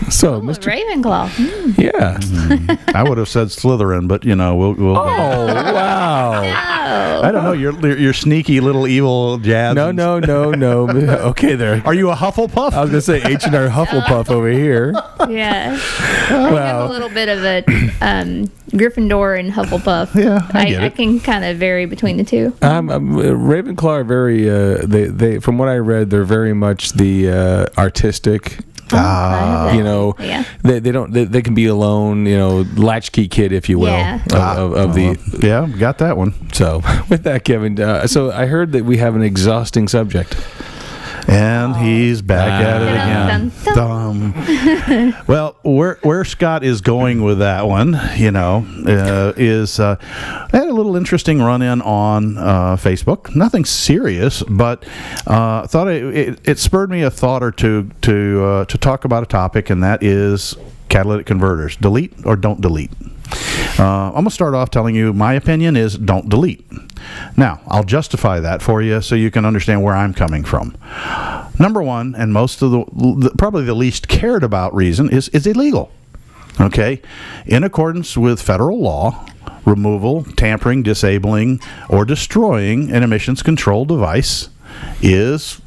So Mr. Ravenclaw. Mm. Yeah. I would have said Slytherin, but we'll. Oh wow! I don't know. Your sneaky little evil jabs. No. Okay, there. Are you a Hufflepuff? I was gonna say H&R Hufflepuff over here. Yeah. I have a little bit of a Gryffindor and Hufflepuff. Yeah, I can kind of vary between the two. Ravenclaw are very. They from what I read, they're very much the artistic. Yeah. They don't. They can be alone. Latchkey kid, if you will. Yeah. Yeah, got that one. So with that, Kevin. So I heard that we have an exhausting subject. And he's back at it again. Dun, dun, dun. Well, where Scott is going with that one, is I had a little interesting run-in on Facebook. Nothing serious, but thought it spurred me a thought or two to talk about a topic, and that is catalytic converters. Delete or don't delete? I'm going to start off telling you my opinion is don't delete. Now, I'll justify that for you so you can understand where I'm coming from. Number one, and most of probably the least cared about reason is illegal. Okay? In accordance with federal law, removal, tampering, disabling, or destroying an emissions control device is,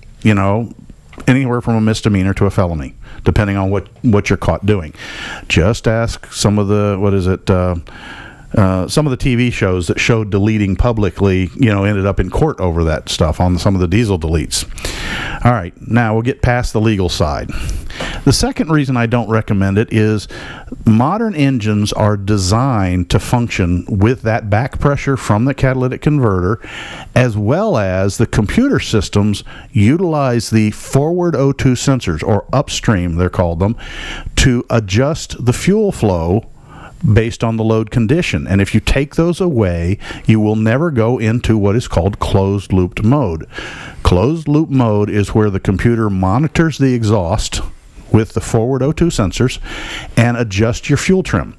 anywhere from a misdemeanor to a felony, depending on what you're caught doing. Just ask some of the some of the TV shows that showed deleting publicly, ended up in court over that stuff on some of the diesel deletes. All right, now we'll get past the legal side. The second reason I don't recommend it is modern engines are designed to function with that back pressure from the catalytic converter, as well as the computer systems utilize the forward O2 sensors, or upstream they're called them, to adjust the fuel flow based on the load condition. And if you take those away, you will never go into what is called closed loop mode. Closed loop mode is where the computer monitors the exhaust with the forward O2 sensors and adjusts your fuel trim.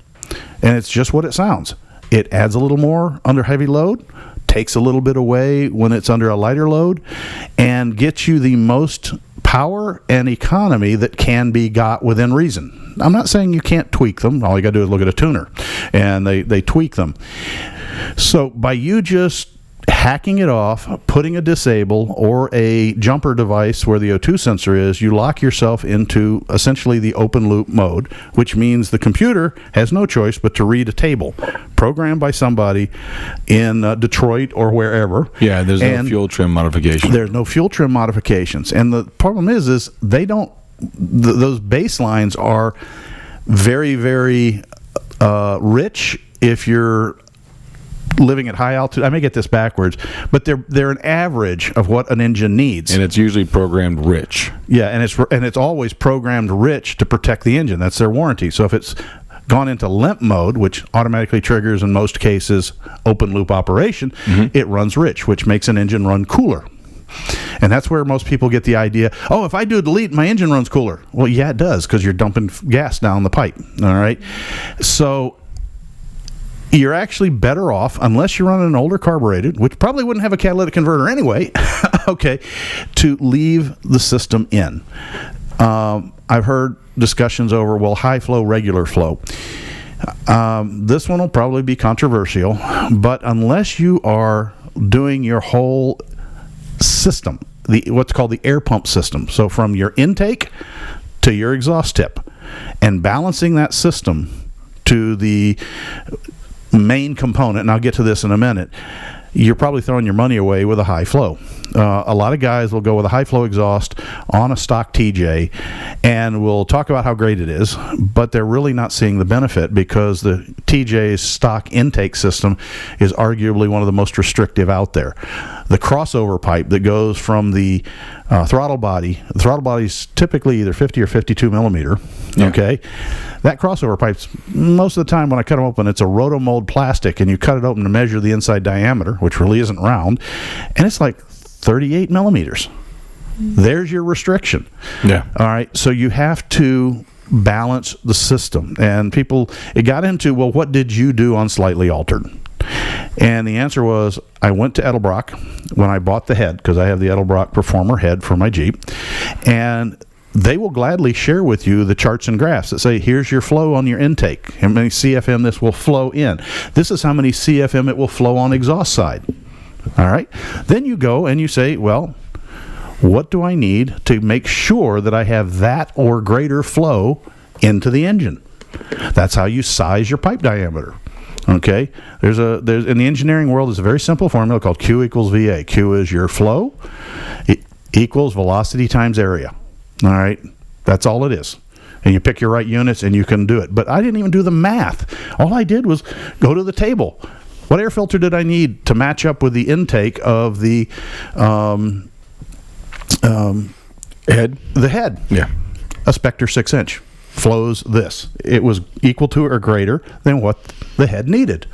And it's just what it sounds. It adds a little more under heavy load, takes a little bit away when it's under a lighter load, and gets you the most power and economy that can be got within reason. I'm not saying you can't tweak them. All you got to do is look at a tuner, and they tweak them. So by you just hacking it off, putting a disable or a jumper device where the O2 sensor is, you lock yourself into essentially the open loop mode, which means the computer has no choice but to read a table programmed by somebody in Detroit or wherever. Yeah, there's no fuel trim modification. There's no fuel trim modifications. And the problem is they don't, those baselines are very, very rich if you're living at high altitude. I may get this backwards, but they're an average of what an engine needs, and it's usually programmed rich. Yeah, and it's always programmed rich to protect the engine. That's their warranty. So if it's gone into limp mode, which automatically triggers in most cases open loop operation, it runs rich, which makes an engine run cooler. And that's where most people get the idea, oh, if I do delete, my engine runs cooler. Well, yeah, it does, because you're dumping gas down the pipe. All right, so you're actually better off, unless you're running an older carbureted, which probably wouldn't have a catalytic converter anyway, okay, to leave the system in. I've heard discussions over, well, high flow, regular flow. This one will probably be controversial, but unless you are doing your whole system, what's called the air pump system, so from your intake to your exhaust tip, and balancing that system to the main component, and I'll get to this in a minute, you're probably throwing your money away with a high flow. A lot of guys will go with a high flow exhaust on a stock TJ, and we'll talk about how great it is, but they're really not seeing the benefit, because the TJ's stock intake system is arguably one of the most restrictive out there. The crossover pipe that goes from the throttle body's typically either 50 or 52 millimeter, okay? That crossover pipe's, most of the time when I cut them open, it's a rotomold plastic, and you cut it open to measure the inside diameter, which really isn't round, and it's like 38 millimeters. There's your restriction. Yeah. All right, so you have to balance the system. And people, it got into, well, what did you do on Slightly Altered? And the answer was, I went to Edelbrock when I bought the head, because I have the Edelbrock Performer head for my Jeep, and they will gladly share with you the charts and graphs that say, here's your flow on your intake, how many CFM this will flow in, this is how many CFM it will flow on exhaust side. All right, then you go and you say, well, what do I need to make sure that I have that or greater flow into the engine? That's how you size your pipe diameter. Okay, there's in the engineering world, there's a very simple formula called Q equals VA. Q is your flow, it equals velocity times area. All right, that's all it is. And you pick your right units and you can do it. But I didn't even do the math. All I did was go to the table. What air filter did I need to match up with the intake of the head? The head. Yeah. A Spectre 6-inch flows this. It was equal to or greater than what the head needed.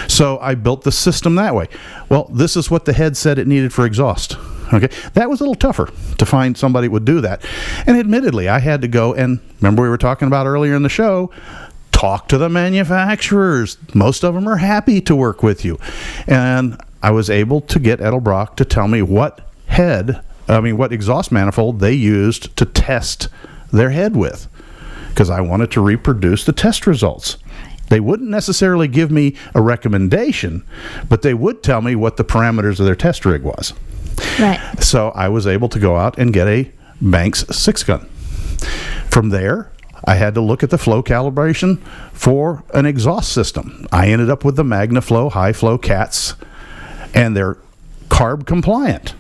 So I built the system that way. Well, this is what the head said it needed for exhaust. Okay, that was a little tougher to find somebody would do that. And admittedly, I had to go and, remember we were talking about earlier in the show, talk to the manufacturers. Most of them are happy to work with you. And I was able to get Edelbrock to tell me what exhaust manifold they used to test their head with, because I wanted to reproduce the test results. They wouldn't necessarily give me a recommendation, but they would tell me what the parameters of their test rig was. Right. So I was able to go out and get a Banks 6-gun. From there, I had to look at the flow calibration for an exhaust system. I ended up with the MagnaFlow high flow cats, and they're carb compliant.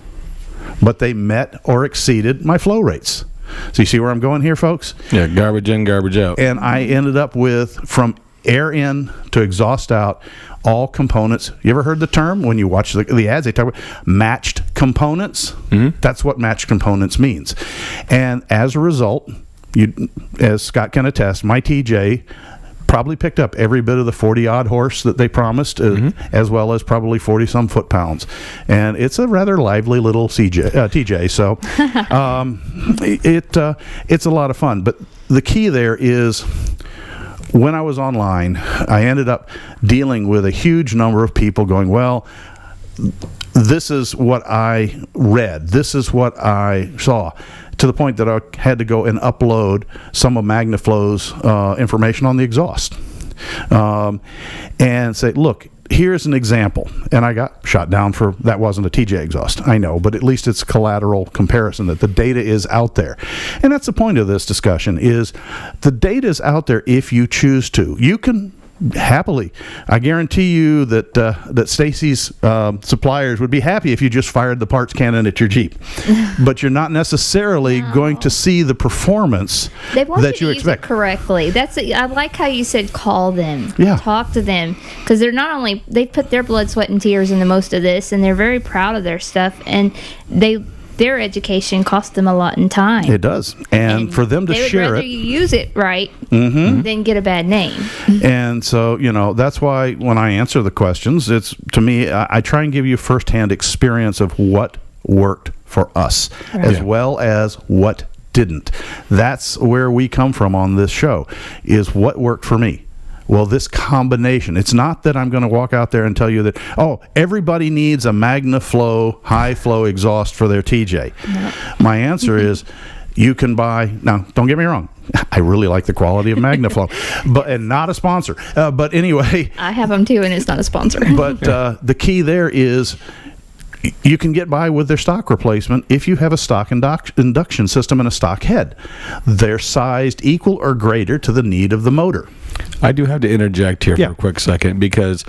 but they met or exceeded my flow rates. So you see where I'm going here, folks? Yeah, garbage in, garbage out. And I ended up with, from air in to exhaust out, all components. You ever heard the term when you watch the ads? They talk about matched components. Mm-hmm. That's what matched components means. And as a result, as Scott can attest, my TJ probably picked up every bit of the 40-odd horse that they promised, as well as probably 40-some foot-pounds. And it's a rather lively little TJ. So it's a lot of fun. But the key there is, when I was online, I ended up dealing with a huge number of people going, well, this is what I read. This is what I saw. To the point that I had to go and upload some of MagnaFlow's information on the exhaust. And say, look, here's an example. And I got shot down for, that wasn't a TJ exhaust. I know, but at least it's collateral comparison that the data is out there. And that's the point of this discussion, is the data is out there if you choose to. You can happily, I guarantee you that Stacey's suppliers would be happy if you just fired the parts cannon at your Jeep. But you're not necessarily going to see the performance they want that you use expect. It correctly. I like how you said call them, talk to them, because they're not only, they put their blood, sweat, and tears into most of this, and they're very proud of their stuff, and their education costs them a lot in time. It does. And for them to share they would rather you use it right than get a bad name. And so, that's why when I answer the questions, it's, to me, I try and give you firsthand experience of what worked for us, as well as what didn't. That's where we come from on this show, is what worked for me. Well, this combination, it's not that I'm going to walk out there and tell you that, everybody needs a MagnaFlow high flow exhaust for their TJ. No. My answer is, you can buy, now don't get me wrong, I really like the quality of MagnaFlow, and not a sponsor. But anyway. I have them too, and it's not a sponsor. But the key there is, you can get by with their stock replacement if you have a stock induction system and a stock head. They're sized equal or greater to the need of the motor. I do have to interject here for a quick second, because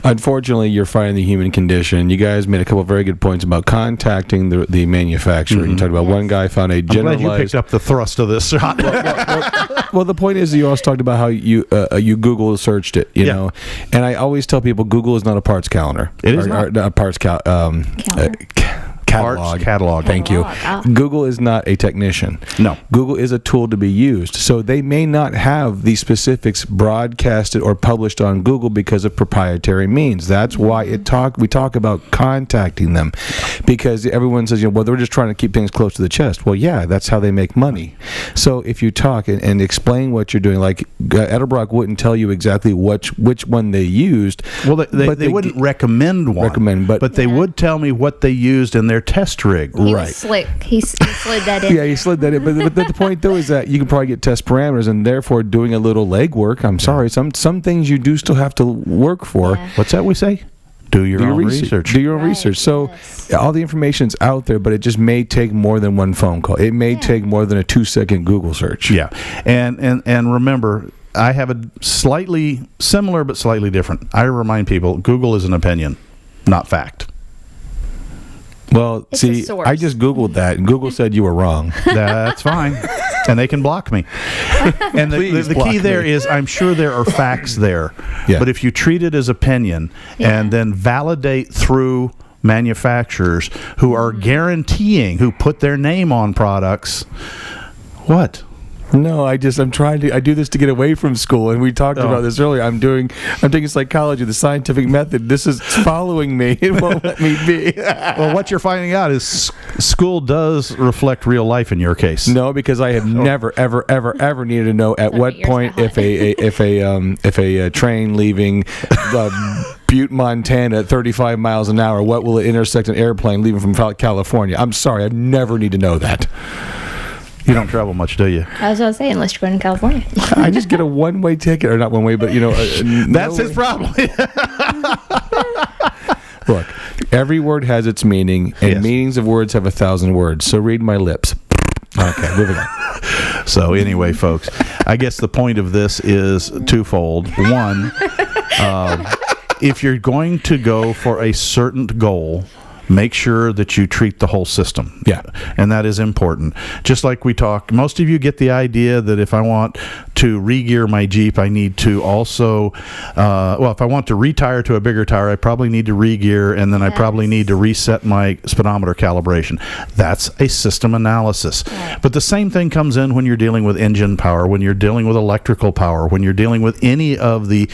unfortunately you're fighting the human condition. You guys made a couple of very good points about contacting the manufacturer. You talked about one guy found a generalized... I'm glad you picked up the thrust of this shot. Well, the point is, you also talked about how you Google searched it, you know. And I always tell people, Google is not a parts calendar. It is not. A parts catalog. Thank you. Google is not a technician. No. Google is a tool to be used. So they may not have the specifics broadcasted or published on Google because of proprietary means. That's why we talk about contacting them, because everyone says, well, they're just trying to keep things close to the chest. Well, yeah, that's how they make money. So if you talk and explain what you're doing, like Edelbrock wouldn't tell you exactly which one they used. Well, they wouldn't recommend one. But they would tell me what they used in their test rig. He was slick. He slid that in. Yeah, he slid that in. But the point, though, is that you can probably get test parameters, and therefore doing a little legwork. I'm sorry, some things you do still have to work for. Yeah. What's that we say? Do your own research. Do your own research. So all the information's out there, but it just may take more than one phone call. It may take more than a 2-second Google search. Yeah, and remember, I have a slightly similar but slightly different. I remind people, Google is an opinion, not fact. Well, see, I just Googled that, and Google said you were wrong. That's fine. And they can block me. And the key there is, I'm sure there are facts there. Yeah. But if you treat it as opinion and then validate through manufacturers who are guaranteeing, who put their name on products, what? No, I do this to get away from school, and we talked about this earlier. I'm taking psychology, the scientific method. This is following me. It won't let me be. Well, what you're finding out is school does reflect real life in your case. No, because I have never, ever, ever, ever needed to know at what point if a train leaving Butte, Montana at 35 miles an hour, what will it intersect an airplane leaving from California? I'm sorry, I never need to know that. You don't travel much, do you? I was going to say, unless you're going to California. I just get a one-way ticket, or not one-way, but that's his problem. Look, every word has its meaning, and meanings of words have 1,000 words. So read my lips. Okay, moving on. So anyway, folks, I guess the point of this is twofold. One, if you're going to go for a certain goal, make sure that you treat the whole system. Yeah. And that is important. Just like we talk, most of you get the idea that if I want to re-gear my Jeep, I need to also, if I want to retire to a bigger tire, I probably need to re-gear, and then I probably need to reset my speedometer calibration. That's a system analysis. Right. But the same thing comes in when you're dealing with engine power, when you're dealing with electrical power, when you're dealing with any of the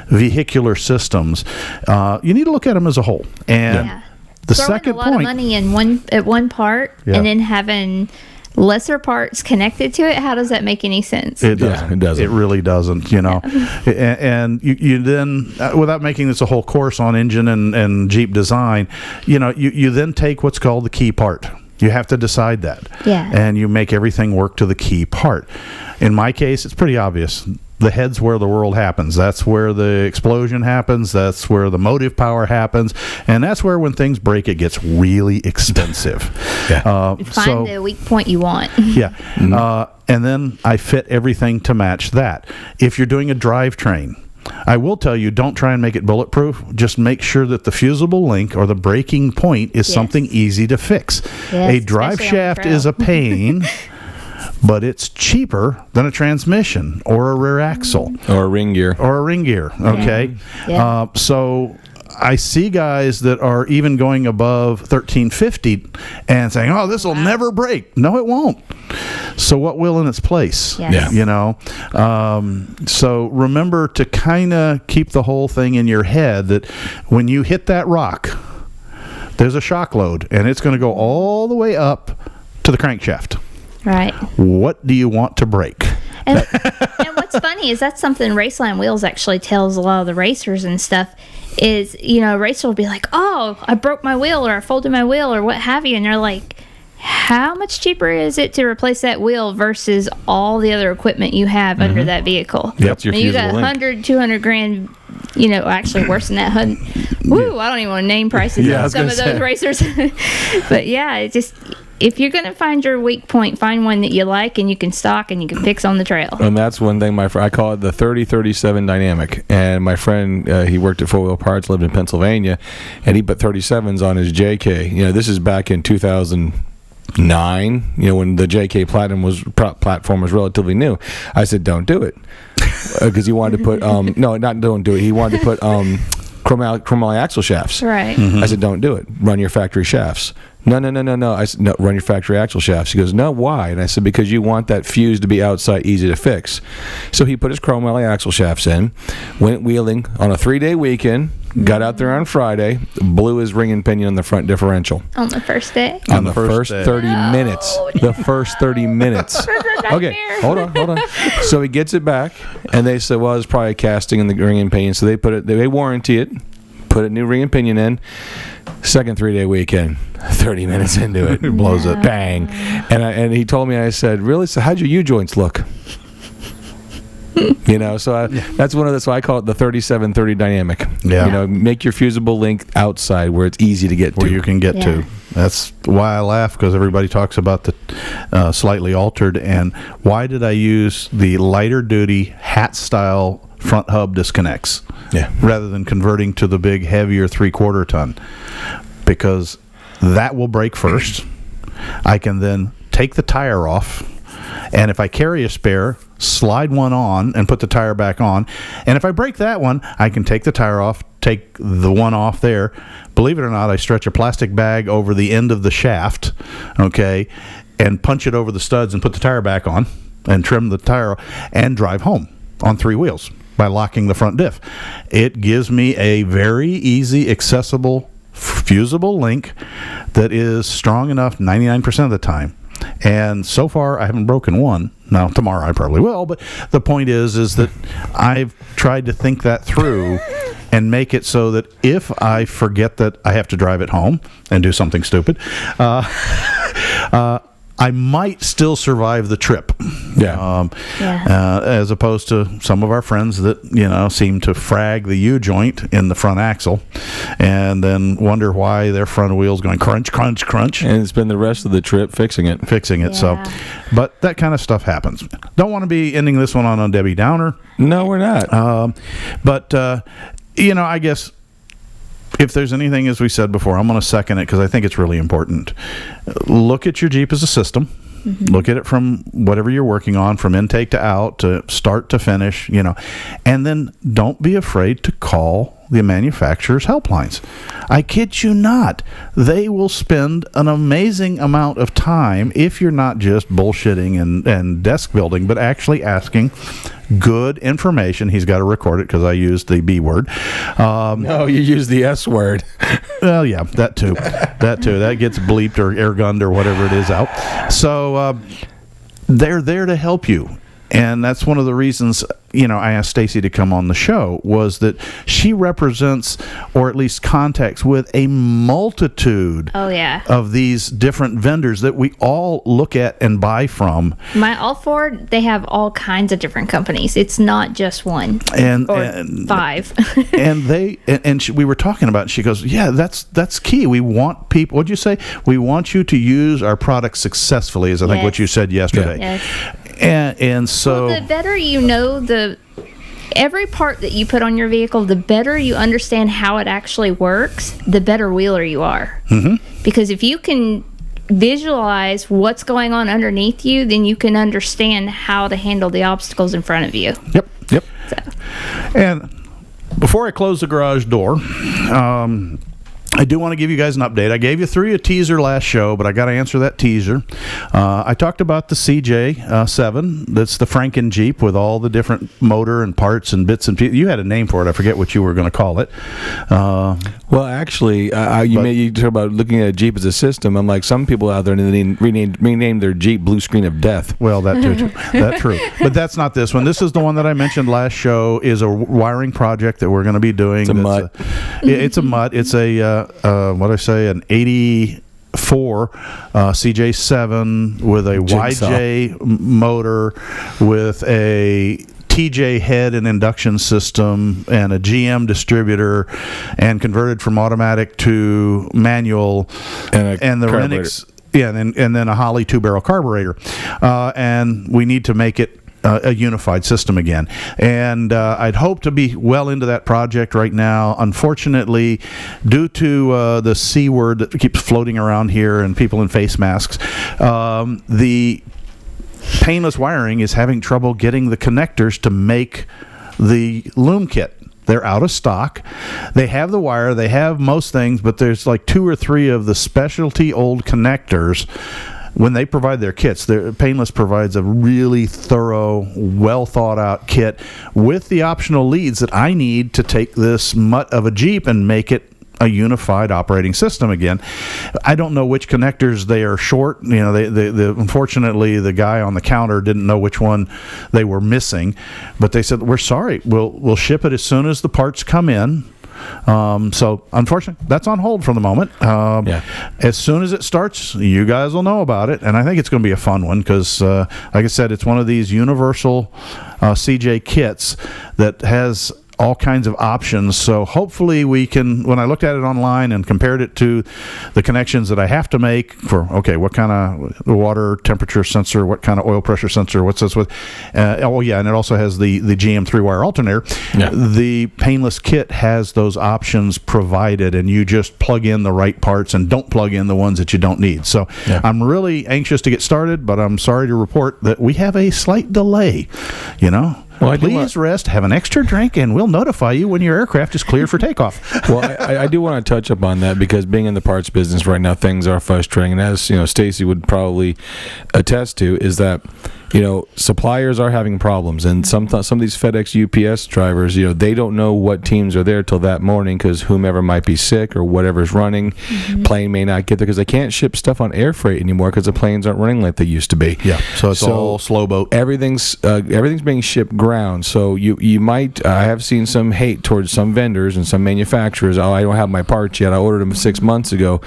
vehicular systems. You need to look at them as a whole. And the Throwing second a lot point, of money in one part, and then having lesser parts connected to it, how does that make any sense? It doesn't. It doesn't. It really doesn't, And you then, without making this a whole course on engine and Jeep design, you then take what's called the key part. You have to decide that. Yeah. And you make everything work to the key part. In my case, it's pretty obvious. The head's where the world happens. That's where the explosion happens. That's where the motive power happens. And that's where when things break, it gets really expensive. Find the weak point you want. And then I fit everything to match that. If you're doing a drivetrain, I will tell you, don't try and make it bulletproof. Just make sure that the fusible link or the breaking point is something easy to fix. Yes, a drive especially on the shaft trail. is a pain, but it's cheaper than a transmission or a rear axle. Or a ring gear. Okay? Yeah. So I see guys that are even going above 1350 and saying, oh, this will never break. No, it won't. So what will in its place? Yes. So remember to kind of keep the whole thing in your head that when you hit that rock, there's a shock load, and it's going to go all the way up to the crankshaft. Right. What do you want to break? And what's funny is that's something Raceline Wheels actually tells a lot of the racers and stuff is, a racer will be like, oh, I broke my wheel or I folded my wheel or what have you. And they're like, how much cheaper is it to replace that wheel versus all the other equipment you have under that vehicle? That's your You got fusible link. 100, 200 grand, actually worse than that. Woo, I don't even want to name prices Yeah, I of was some of gonna those racers. But yeah, it just, if you're going to find your weak point, find one that you like and you can stock and you can fix on the trail. And that's one thing I call it the 30-37 dynamic. And my friend, he worked at 4 Wheel Parts, lived in Pennsylvania, and he put 37s on his JK. This is back in 2009, when the JK platform was relatively new. I said, don't do it. Because he wanted to put, no, not don't do it. He wanted to put chromoly axle shafts. Right. I said, don't do it. Run your factory shafts. No. I said, no, run your factory axle shafts. He goes, no, why? And I said, because you want that fuse to be outside, easy to fix. So he put his chromoly axle shafts in, went wheeling on a 3-day weekend, got out there on Friday, blew his ring and pinion on the front differential. On the first day? On the first 30 minutes. The first 30 minutes. Okay, hold on. So he gets it back, and they said, well, it's probably casting in the ring and pinion. So they warranty it, put a new ring and pinion in. Second 3-day weekend, 30 minutes into it, blows it, bang. And he told me, I said, really? So how'd your U-joints look? That's one of the, so I call it the 37-30 dynamic. Yeah. Make your fusible link outside where it's easy to get to. Where you can get to. That's why I laugh, because everybody talks about the slightly altered. And why did I use the lighter duty hat style front hub disconnects rather than converting to the big heavier 3/4 ton? Because that will break first. I can then take the tire off, and if I carry a spare, slide one on and put the tire back on. And if I break that one, I can take the tire off, take the one off there. Believe it or not, I stretch a plastic bag over the end of the shaft, and punch it over the studs and put the tire back on and trim the tire and drive home on 3 wheels by locking the front diff. It gives me a very easy, accessible, fusible link that is strong enough 99% of the time. And so far, I haven't broken one. Now, tomorrow I probably will, but the point is that I've tried to think that through and make it so that if I forget that I have to drive it home and do something stupid, I might still survive the trip. As opposed to some of our friends that, seem to frag the U-joint in the front axle and then wonder why their front wheel's going crunch, crunch, crunch. And spend the rest of the trip fixing it. So, but that kind of stuff happens. Don't want to be ending this one on a Debbie Downer. No, we're not. But I guess if there's anything, as we said before, I'm going to second it because I think it's really important. Look at your Jeep as a system. Look at it from whatever you're working on, from intake to out, to start to finish, and then don't be afraid to call the manufacturer's helplines. I kid you not. They will spend an amazing amount of time, if you're not just bullshitting and desk building, but actually asking good information. He's got to record it because I used the B word. No, you used the S word. Well, yeah, that too. That gets bleeped or air gunned or whatever it is out. So they're there to help you. And that's one of the reasons, I asked Stacey to come on the show, was that she represents, or at least contacts with, a multitude of these different vendors that we all look at and buy from. My All4, they have all kinds of different companies. It's not just one and five. And we were talking about it, and she goes, yeah, that's key. We want people, what'd you say? We want you to use our product successfully, is I think what you said yesterday. Yes. And so the better you know every part that you put on your vehicle, the better you understand how it actually works, the better wheeler you are. Because if you can visualize what's going on underneath you, then you can understand how to handle the obstacles in front of you. Yep. So. And before I close the garage door, I do want to give you guys an update. I gave you a teaser last show, but I got to answer that teaser. I talked about the CJ7. That's the Franken Jeep with all the different motor and parts and bits and pieces. You had a name for it. I forget what you were going to call it. Well, actually, you talk about looking at a Jeep as a system. I'm like, some people out there rename their Jeep Blue Screen of Death. Well, that too. That's true. But that's not this one. This is the one that I mentioned last show. Is a wiring project that we're going to be doing. It's a mutt. It's a mutt. It's an 84 CJ7 with a Jigsaw. YJ motor, with a TJ head and induction system, and a GM distributor, and converted from automatic to manual, and the Renix, and then a Holley 2-barrel carburetor, and we need to make it a unified system again. And I'd hope to be well into that project right now. Unfortunately, due to the C word that keeps floating around here and people in face masks, the painless wiring is having trouble getting the connectors to make the loom kit. They're out of stock. They have the wire, they have most things, but there's like 2 or 3 of the specialty old connectors. When they provide their kits, Painless provides a really thorough, well thought out kit with the optional leads that I need to take this mutt of a Jeep and make it a unified operating system again. I don't know which connectors they are short. Unfortunately, the guy on the counter didn't know which one they were missing, but they said, "We're sorry. We'll ship it as soon as the parts come in." So unfortunately, that's on hold for the moment. As soon as it starts, you guys will know about it, and I think it's going to be a fun one because, like I said, it's one of these universal CJ kits that has all kinds of options. So hopefully we can, when I looked at it online and compared it to the connections that I have to make for, what kind of water temperature sensor, what kind of oil pressure sensor, what's this with, and it also has the GM 3-wire alternator. The Painless kit has those options provided, and you just plug in the right parts and don't plug in the ones that you don't need. So I'm really anxious to get started, but I'm sorry to report that we have a slight delay, Well, please rest, have an extra drink, and we'll notify you when your aircraft is cleared for takeoff. Well, I do want to touch upon that because being in the parts business right now, things are frustrating. And as Stacey would probably attest to, is that suppliers are having problems, and some of these FedEx UPS drivers, they don't know what teams are there till that morning because whomever might be sick or whatever's running, plane may not get there because they can't ship stuff on air freight anymore because the planes aren't running like they used to be. So it's all slow boat. Everything's being shipped ground. So you might I have seen some hate towards some vendors and some manufacturers. Oh, I don't have my parts yet. I ordered them 6 months ago.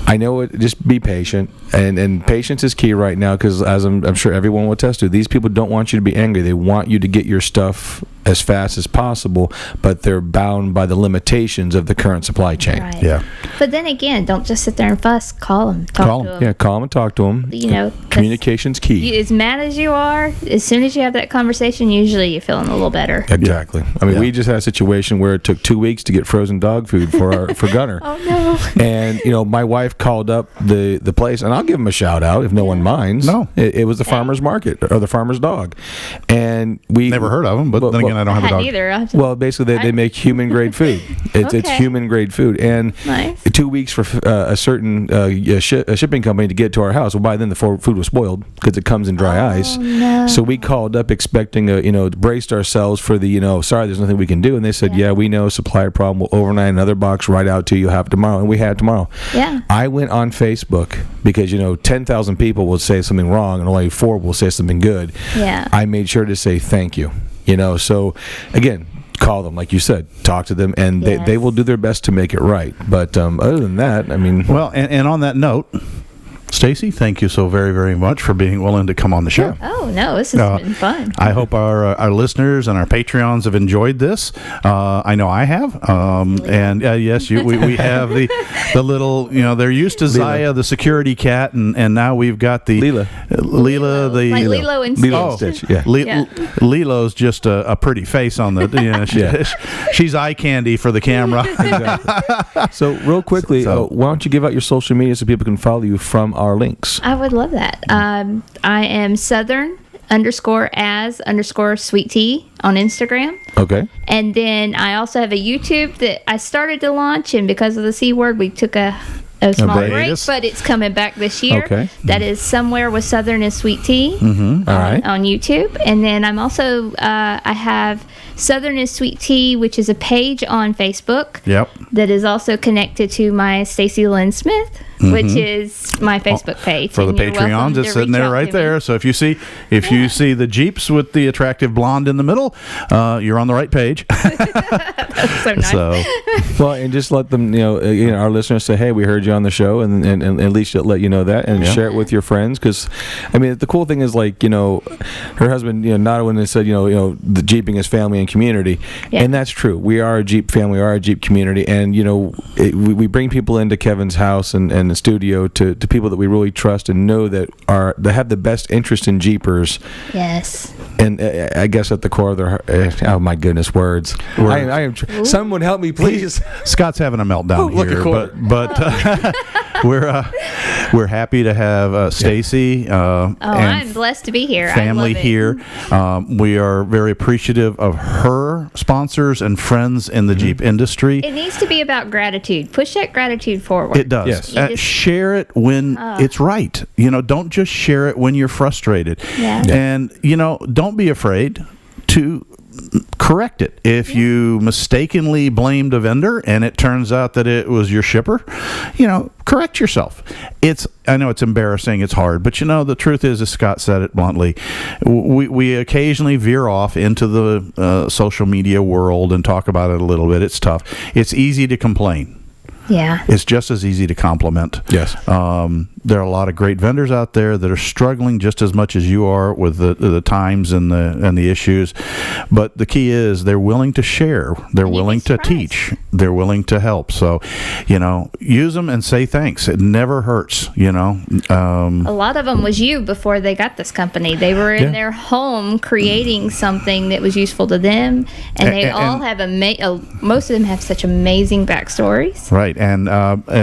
I know it. Just be patient, and patience is key right now because, as I'm sure everyone will attest to, these people don't want you to be angry. They want you to get your stuff as fast as possible, but they're bound by the limitations of the current supply chain. Right. Yeah. But then again, don't just sit there and fuss. Call them. Call Talk to 'em. them. Yeah, call them and talk to them. You know, 'cause Communication's key. as mad as you are, as soon as you have that conversation, usually you're feeling a little better. Exactly. I mean, Yeah. we just had a situation where it took 2 weeks to get frozen dog food for Gunner. Oh no. And my wife called up the place, and I'll give them a shout out if no one minds. No. It was the farmer's market or the farmer's dog, and we Never heard of them, but then again, I don't have a hadn't dog. either. Well, basically, they make human grade food. It's Okay. human grade food, and Nice. 2 weeks for a certain shipping company to get to our house. Well, by then the food was spoiled because it comes in dry ice. No. So we called up expecting braced ourselves for the sorry, there's nothing we can do, and they said, yeah, we know, supplier problem. We'll overnight another box right out to you. You'll have it tomorrow, and we had it tomorrow. Yeah. I went on Facebook because 10,000 people will say something wrong and only 4 will say something good. Yeah. I made sure to say thank you. So again, call them, like you said, talk to them, and Yes. they will do their best to make it right. But other than that, I mean, Well, and on that note, Stacey, thank you so very, very much for being willing to come on the show. Oh no, this has been fun. I hope our listeners and our Patreons have enjoyed this. I know I have. And yes, we have the little, they're used to Zaya, the security cat, and now we've got the Leela. Leela, the Like Lilo and Stitch. Lilo and Stitch, yeah. Yeah. Lilo's just a pretty face on the. She's eye candy for the camera. Exactly. So real quickly, So- why don't you give out your social media so people can follow you from our links? I would love that. I am Southern_as_sweet tea on Instagram. Okay. And then I also have a YouTube that I started to launch, and because of the C word, we took a small break, hiatus. but it's coming back this year. Okay. That is Somewhere with Southern is Sweet Tea All right. on YouTube. And then I'm also, I have Southern is Sweet Tea, which is a page on Facebook. Yep. That is also connected to my Stacey Lynn Smith, which is my Facebook page. For the And you're welcome Patreons, to it's sitting reach there out right to me. there. So if you see you see the Jeeps with the attractive blonde in the middle, you're on the right page. That's so nice. So Well, and just let them, our listeners say, hey, we heard you on the show, and at least let you know that, and share it with your friends. Because, I mean, the cool thing is, like, her husband, not only said, the Jeeping is family and community, Yeah. and that's true. We are a Jeep family, we are a Jeep community, and we bring people into Kevin's house and the studio to people that we really trust and know that have the best interest in Jeepers. Yes. And I guess at the core of their oh my goodness, words. I am. Someone help me, please. Scott's having a meltdown Look at here, Corey. but we're happy to have Stacey and I'm blessed to be here. family I love it. here. We are very appreciative of her sponsors and friends in the Jeep industry. It needs to be about gratitude. Push that gratitude forward. It does. Yes. You just- Share it when it's right. Don't just share it when you're frustrated. Yeah. And, don't be afraid to correct it. If you mistakenly blamed a vendor and it turns out that it was your shipper, correct yourself. I know it's embarrassing, it's hard, but the truth is, as Scott said it bluntly, we occasionally veer off into the social media world and talk about it a little bit. It's tough. It's easy to complain. Yeah. It's just as easy to compliment. Yes. There are a lot of great vendors out there that are struggling just as much as you are with the times and the issues. But the key is they're willing to share. They're willing to teach. They're willing to help. So, use them and say thanks. It never hurts. A lot of them was you before they got this company. They were in their home creating something that was useful to them, and they all have most of them have such amazing backstories. Right, and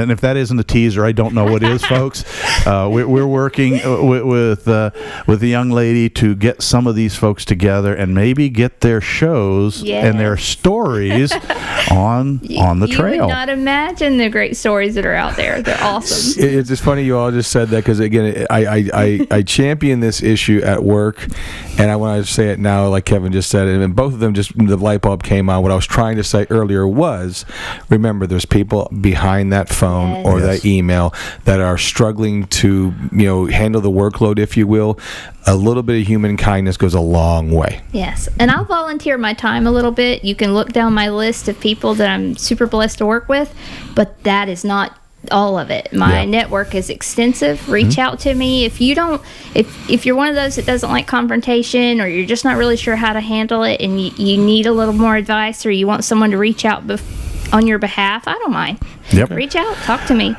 if that isn't a teaser, I don't know what is, folks. We're working with the young lady to get some of these folks together and maybe get their shows and their stories on the trail. You would not imagine the great stories that are out there. They're awesome. It's just funny you all just said that, because again, I champion this issue at work, and I want to say it now, like Kevin just said it, and both of them just the light bulb came on. What I was trying to say earlier was, remember, there's people behind that phone or that email that are struggling to handle the workload, if you will. A little bit of human kindness goes a long way. Yes, and I'll volunteer my time a little bit. You can look down my list of people that I'm super blessed to work with, but that is not all of it. My Yeah. network is extensive. Reach out to me if you don't. If you're one of those that doesn't like confrontation, or you're just not really sure how to handle it, and you need a little more advice, or you want someone to reach out on your behalf, I don't mind. Yep. Reach out, talk to me.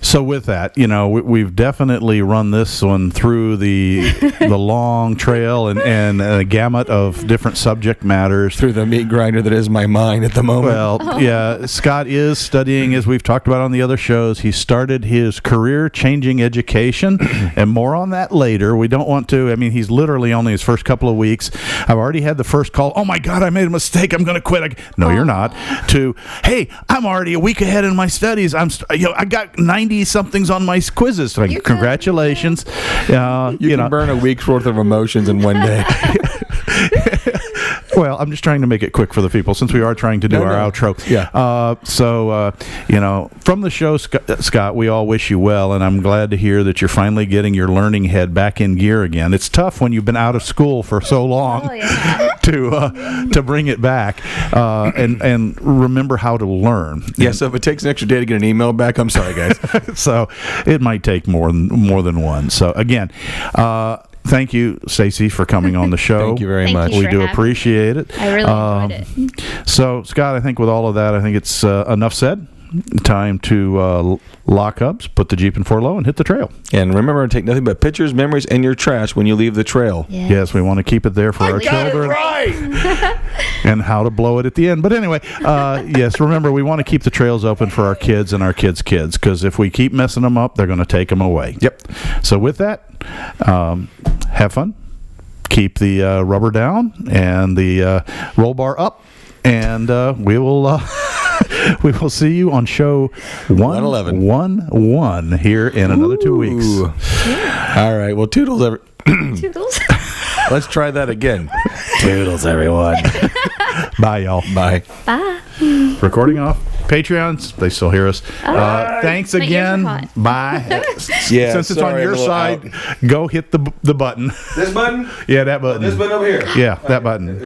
So with that, we've definitely run this one through the long trail and a gamut of different subject matters. Through the meat grinder that is my mind at the moment. Well, yeah, Scott is studying, as we've talked about on the other shows. He started his career-changing education, and more on that later. We don't want to. I mean, he's literally only his first couple of weeks. I've already had the first call. Oh my God, I made a mistake. I'm going to quit. No, you're not. To, hey, I'm already a week ahead in my studies. I got 90 somethings on my quizzes. So congratulations. You can burn a week's worth of emotions in one day. Well, I'm just trying to make it quick for the people since we are trying to do our outro. Yeah. From the show, Scott, we all wish you well, and I'm glad to hear that you're finally getting your learning head back in gear again. It's tough when you've been out of school for so long to bring it back and remember how to learn. Yeah, so if it takes an extra day to get an email back, I'm sorry, guys. So it might take more than one. So again, thank you, Stacey, for coming on the show. Thank you very much. We do appreciate it. I really enjoyed it. So, Scott, I think with all of that, I think it's enough said. Time to lock up, put the Jeep in 4 low, and hit the trail. And remember to take nothing but pictures, memories, and your trash when you leave the trail. Yes, we want to keep it there for our children. And how to blow it at the end. But anyway, yes, remember, we want to keep the trails open for our kids and our kids' kids, because if we keep messing them up, they're going to take them away. Yep. So with that, have fun. Keep the rubber down and the roll bar up, and we will we will see you on show 111 here in another 2 weeks. All right. Well, toodles. Toodles. Let's try that again. Toodles, everyone. Bye, y'all. Bye. Bye. Recording off. Patreons, they still hear us. Thanks My ears again. are hot. Bye. Yeah, Since it's on sorry, your I'm a little side, go hit the button. This button? Yeah, that button. This button over here? Yeah, that button.